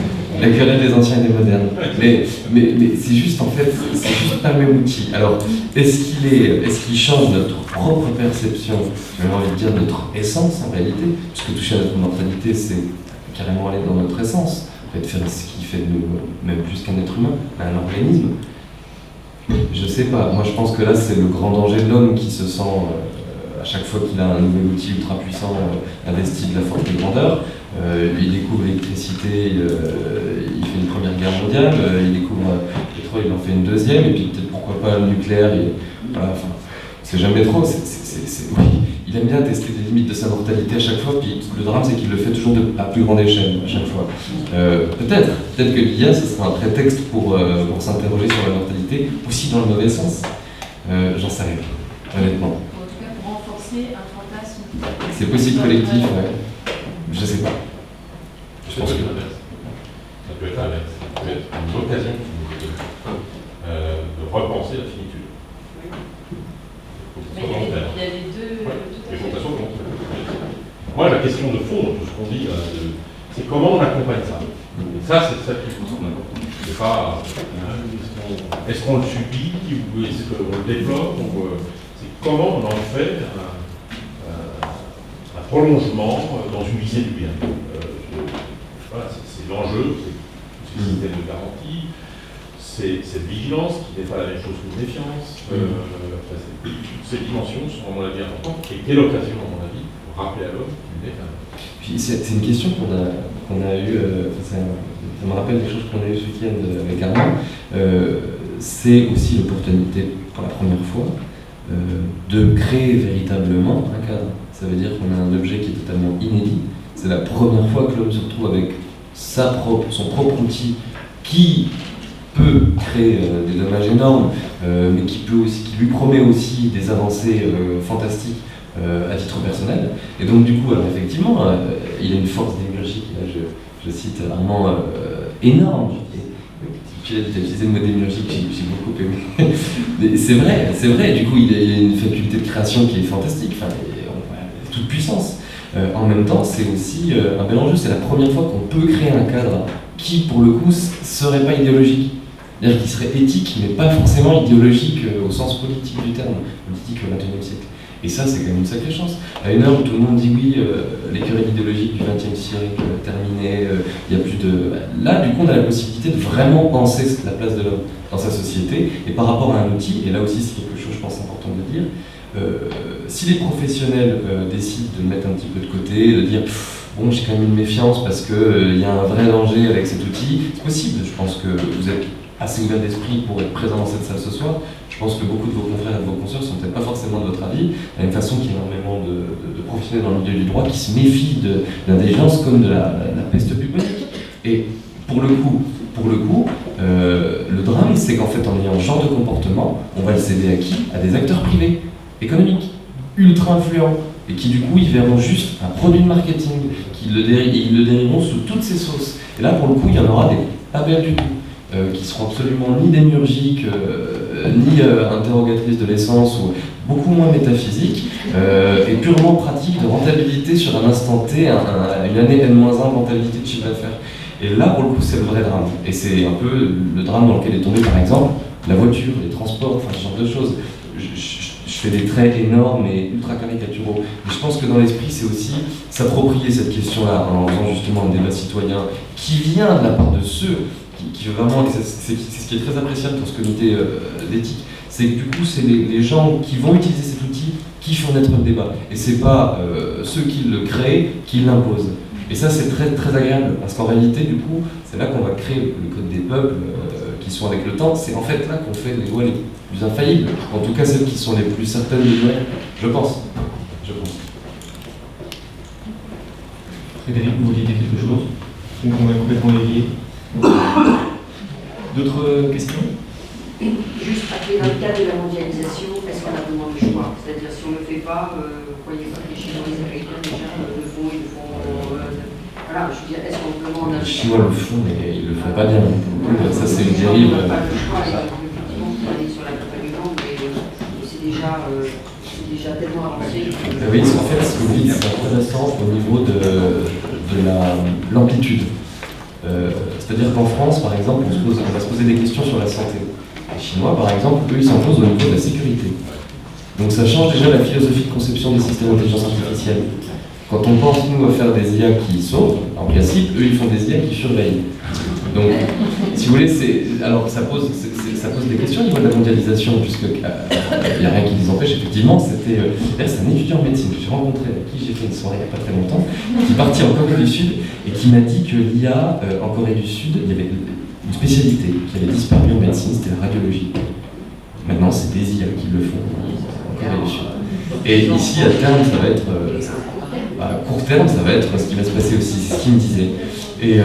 La querelle des anciens et des modernes. Mais c'est juste, en fait, c'est juste pas le même outil. Alors, est-ce qu'il change notre propre perception, j'ai envie de dire notre essence en réalité, puisque toucher à notre mortalité, c'est carrément aller dans notre essence, en fait, faire ce qui fait de nous, même plus qu'un être humain, un organisme. Je sais pas, moi je pense que là c'est le grand danger de l'homme qui se sent, à chaque fois qu'il a un nouvel outil ultra puissant, investi de la force de grandeur. Il découvre l'électricité, il fait une première guerre mondiale, il découvre le pétrole, il en fait une deuxième, et puis peut-être pourquoi pas le nucléaire, voilà, enfin, c'est jamais trop, oui, il aime bien tester les limites de sa mortalité à chaque fois, puis le drame c'est qu'il le fait toujours à plus grande échelle à chaque fois. Peut-être que l'IA ce sera un prétexte pour s'interroger sur la mortalité, aussi dans le mauvais sens, j'en sais rien, honnêtement. En tout cas pour renforcer un fantasme. C'est possible collectif, ouais. Je sais pas. Je pense que l'inverse. Ça peut être l'inverse. Ça peut être une occasion de repenser la finitude. Mais il y a les deux. Ouais. Il faut que ça soit volontaire. Moi, la question de fond de tout ce qu'on dit, c'est comment on accompagne ça. Et ça, c'est ça qui est important. C'est pas est-ce qu'on le subit ou est-ce qu'on le développe ou c'est comment on en fait un prolongement dans une visée du bien. Voilà, c'est l'enjeu, c'est ce système de garantie, c'est cette vigilance qui n'est pas la même chose qu'une défiance. Ces dimensions sont, à mon avis, importantes. Et quelle occasion, à mon avis, pour rappeler à l'homme qu'il n'est qu'un homme. Puis c'est une question qu'on a eue, ça me rappelle des choses qu'on a eues ce week-end avec Armand. C'est aussi l'opportunité, pour la première fois, de créer véritablement un cadre. Ça veut dire qu'on a un objet qui est totalement inédit. C'est la première fois que l'homme se retrouve avec son propre outil qui peut créer des dommages énormes, mais qui lui promet aussi des avancées fantastiques à titre personnel. Et donc du coup, alors, effectivement, il a une force démiurgique, là je cite vraiment énorme. Tu as utilisé le mot démiurgique, j'ai beaucoup aimé. C'est vrai, du coup il a une faculté de création qui est fantastique, enfin, toute puissance. En même temps, c'est aussi un bel enjeu, c'est la première fois qu'on peut créer un cadre qui, pour le coup, serait pas idéologique. C'est-à-dire qu'il serait éthique, mais pas forcément idéologique au sens politique du terme, politique au XXIe siècle. Et ça, c'est quand même une sacrée chance. À une heure où tout le monde dit oui, les querelles idéologiques du XXe siècle terminées, il y a plus de... Là, du coup, on a la possibilité de vraiment penser la place de l'homme dans sa société. Et par rapport à un outil, et là aussi c'est quelque chose, je pense, important de dire, si les professionnels décident de le mettre un petit peu de côté, de dire bon, j'ai quand même une méfiance parce qu'il y a un vrai danger avec cet outil, c'est possible. Je pense que vous êtes assez ouvert d'esprit pour être présent dans cette salle ce soir. Je pense que beaucoup de vos confrères et de vos consoeurs sont peut-être pas forcément de votre avis. Il y a une façon qu'il y a énormément de professionnels dans le milieu du droit qui se méfient de l'intelligence comme de la peste bubonique. Et pour le coup, le drame, c'est qu'en fait, en ayant ce genre de comportement, on va le céder à qui? À des acteurs privés, économiques, ultra influents, et qui du coup, ils verront juste un produit de marketing, ils le dériveront sous toutes ces sauces. Et là, pour le coup, il y en aura des pas belles du tout. Qui seront absolument ni démiurgiques, ni interrogatrices de l'essence, ou beaucoup moins métaphysiques, et purement pratiques de rentabilité sur un instant T, une année N-1 rentabilité de chiffre d'affaires. Et là, pour le coup, c'est le vrai drame. Et c'est un peu le drame dans lequel est tombé, par exemple, la voiture, les transports, enfin ce genre de choses. Je fais des traits énormes et ultra caricaturaux. Mais je pense que dans l'esprit, c'est aussi s'approprier cette question-là en faisant justement un débat citoyen qui vient de la part de ceux qui veut vraiment, c'est ce qui est très appréciable dans ce comité d'éthique, c'est que du coup, c'est les gens qui vont utiliser cet outil qui font naître le débat. Et c'est pas ceux qui le créent qui l'imposent. Et ça, c'est très, très agréable, parce qu'en réalité, du coup, c'est là qu'on va créer le code des peuples qui sont avec le temps. C'est en fait là qu'on fait les lois les plus infaillibles, en tout cas celles qui sont les plus certaines de jouer, je pense. Frédéric, vous vouliez dire quelque chose? Donc on va complètement dévier. D'autres questions? Juste après, dans le cadre de la mondialisation, est-ce qu'on a vraiment le choix? C'est-à-dire, si on ne le fait pas, croyez pas que les Chinois, les Américains, déjà, le font, ils le font. Voilà, je veux dire, est-ce qu'on vraiment. Les Chinois le font, mais ils le font pas bien. Ça, c'est une dérive. On n'a pas le choix, effectivement, travailler sur l'accompagnement, mais c'est déjà tellement avancé. Oui, en fait, ce que vous dites, c'est intéressant au niveau de l'amplitude. C'est-à-dire qu'en France, par exemple, on va se poser des questions sur la santé. Les Chinois, par exemple, eux, ils s'en posent au niveau de la sécurité. Donc ça change déjà la philosophie de conception des systèmes d'intelligence artificielle. Quand on pense, nous, à faire des IA qui sauvent, en principe, eux, ils font des IA qui surveillent. Donc, si vous voulez, alors ça pose des questions au niveau de la mondialisation, puisque il n'y a rien qui les empêche. Effectivement, c'est un étudiant en médecine que j'ai rencontré, avec qui j'ai fait une soirée il n'y a pas très longtemps, qui est parti en Corée du Sud et qui m'a dit que l'IA en Corée du Sud, il y avait une spécialité qui avait disparu en médecine, c'était la radiologie. Maintenant, c'est des IA qui le font en Corée du Sud. Et ici, à terme, ça va être, à court terme, ça va être ce qui va se passer aussi, c'est ce qu'il me disait. Et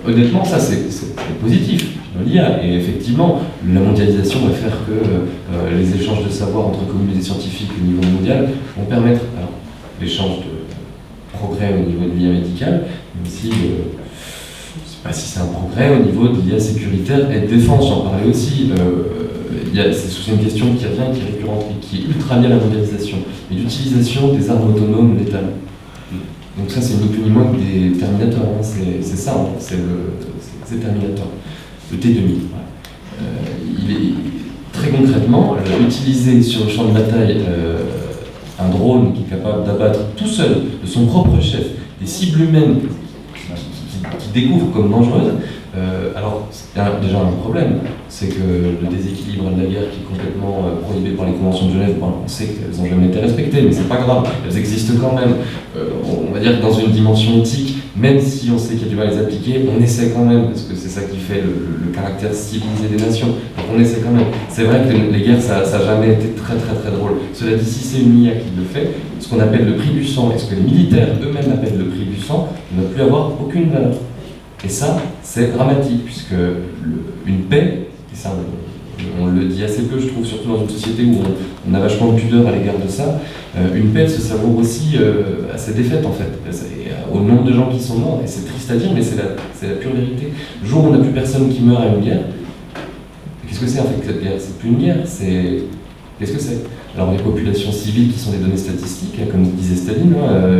honnêtement, ça, c'est positif, l'IA. Et effectivement, la mondialisation va faire que les échanges de savoir entre communautés scientifiques au niveau mondial vont permettre l'échange de progrès au niveau de l'IA médicale, mais aussi, je ne sais pas si c'est un progrès au niveau de l'IA sécuritaire et de défense, j'en parlais aussi. C'est une question qui revient, qui est récurrente et qui est ultra liée à la mondialisation, et l'utilisation des armes autonomes létales. Donc ça, c'est ni plus ni moins que des Terminators, hein. C'est ça, hein. C'est Terminator, le T-2000. Il est très concrètement utilisé sur le champ de bataille un drone qui est capable d'abattre tout seul, de son propre chef, des cibles humaines qui découvre comme dangereuses. Alors, il y a déjà un problème, c'est que le déséquilibre de la guerre qui est complètement prohibé par les conventions de Genève, on sait qu'elles n'ont jamais été respectées, mais c'est pas grave, elles existent quand même. On va dire que dans une dimension éthique, même si on sait qu'il y a du mal à les appliquer, on essaie quand même, parce que c'est ça qui fait le caractère civilisé des nations. Donc on essaie quand même. C'est vrai que les guerres, ça n'a jamais été très très très drôle. Cela dit, si c'est une IA qui le fait, ce qu'on appelle le prix du sang, et ce que les militaires eux-mêmes appellent le prix du sang, ne va plus avoir aucune valeur. Et ça, c'est dramatique, puisque une paix, et ça on le dit assez peu, je trouve, surtout dans une société où on a vachement de pudeur à l'égard de ça, une paix se savoure aussi à ses défaites, en fait, au nombre de gens qui sont morts, et c'est triste à dire, mais c'est la pure vérité. Le jour où on n'a plus personne qui meurt à une guerre, qu'est-ce que c'est en fait cette guerre? C'est plus une guerre, qu'est-ce que c'est? Alors les populations civiles qui sont des données statistiques, hein, comme disait Staline,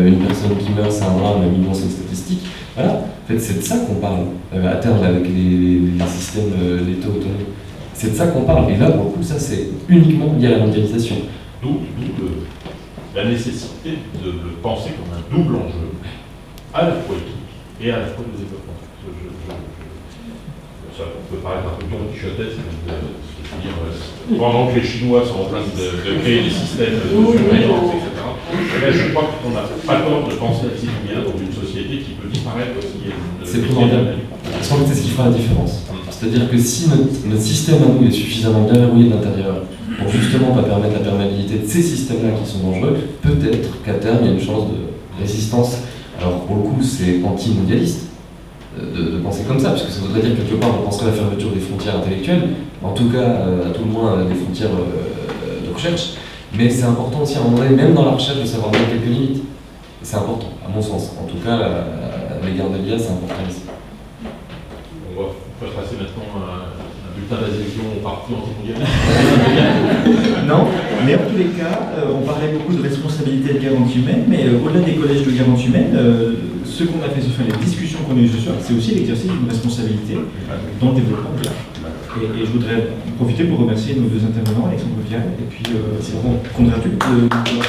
une personne qui meurt c'est un drame, 1 million c'est une statistique. Voilà, en fait c'est de ça qu'on parle à terme avec les systèmes létaux autonomes. C'est de ça qu'on parle, et là pour le coup ça c'est uniquement lié à la mondialisation. D'où la nécessité de le penser comme un double enjeu, à la fois éthique et à la fois de développement. Ça peut paraître un peu Don Quichotesque, c'est-à-dire pendant que les Chinois sont en train de créer des systèmes de surveillance, etc. Là, je crois qu'on n'a pas tort de penser à citoyen dans une société qui peut disparaître aussi. C'est primordial. Parce qu'en fait, c'est ce qui fera la différence. C'est-à-dire que si notre système à nous est suffisamment bien verrouillé de l'intérieur pour justement pas permettre la perméabilité de ces systèmes-là qui sont dangereux, peut-être qu'à terme, il y a une chance de résistance. Alors pour le coup, c'est anti-mondialiste de penser comme ça, parce que ça voudrait dire quelque part on penserait à la fermeture des frontières intellectuelles, en tout cas à tout le moins des frontières de recherche, mais c'est important aussi à un moment donné, même dans la recherche, de savoir mettre quelques limites. Et c'est important, à mon sens. En tout cas, à l'égard de l'IA, c'est important ici. On va passer maintenant un bulletin d'adhésion au parti anti-mondialiste. Non, mais en tous les cas, on parlait beaucoup de responsabilité de garantie humaine, mais au-delà des collèges de garantie humaine, ce qu'on a fait ce soir, les discussions qu'on a eues ce soir, c'est aussi l'exercice d'une responsabilité dans le développement de l'art. Et je voudrais profiter pour remercier nos deux intervenants, Alexandre Vial et puis Condratube, de leur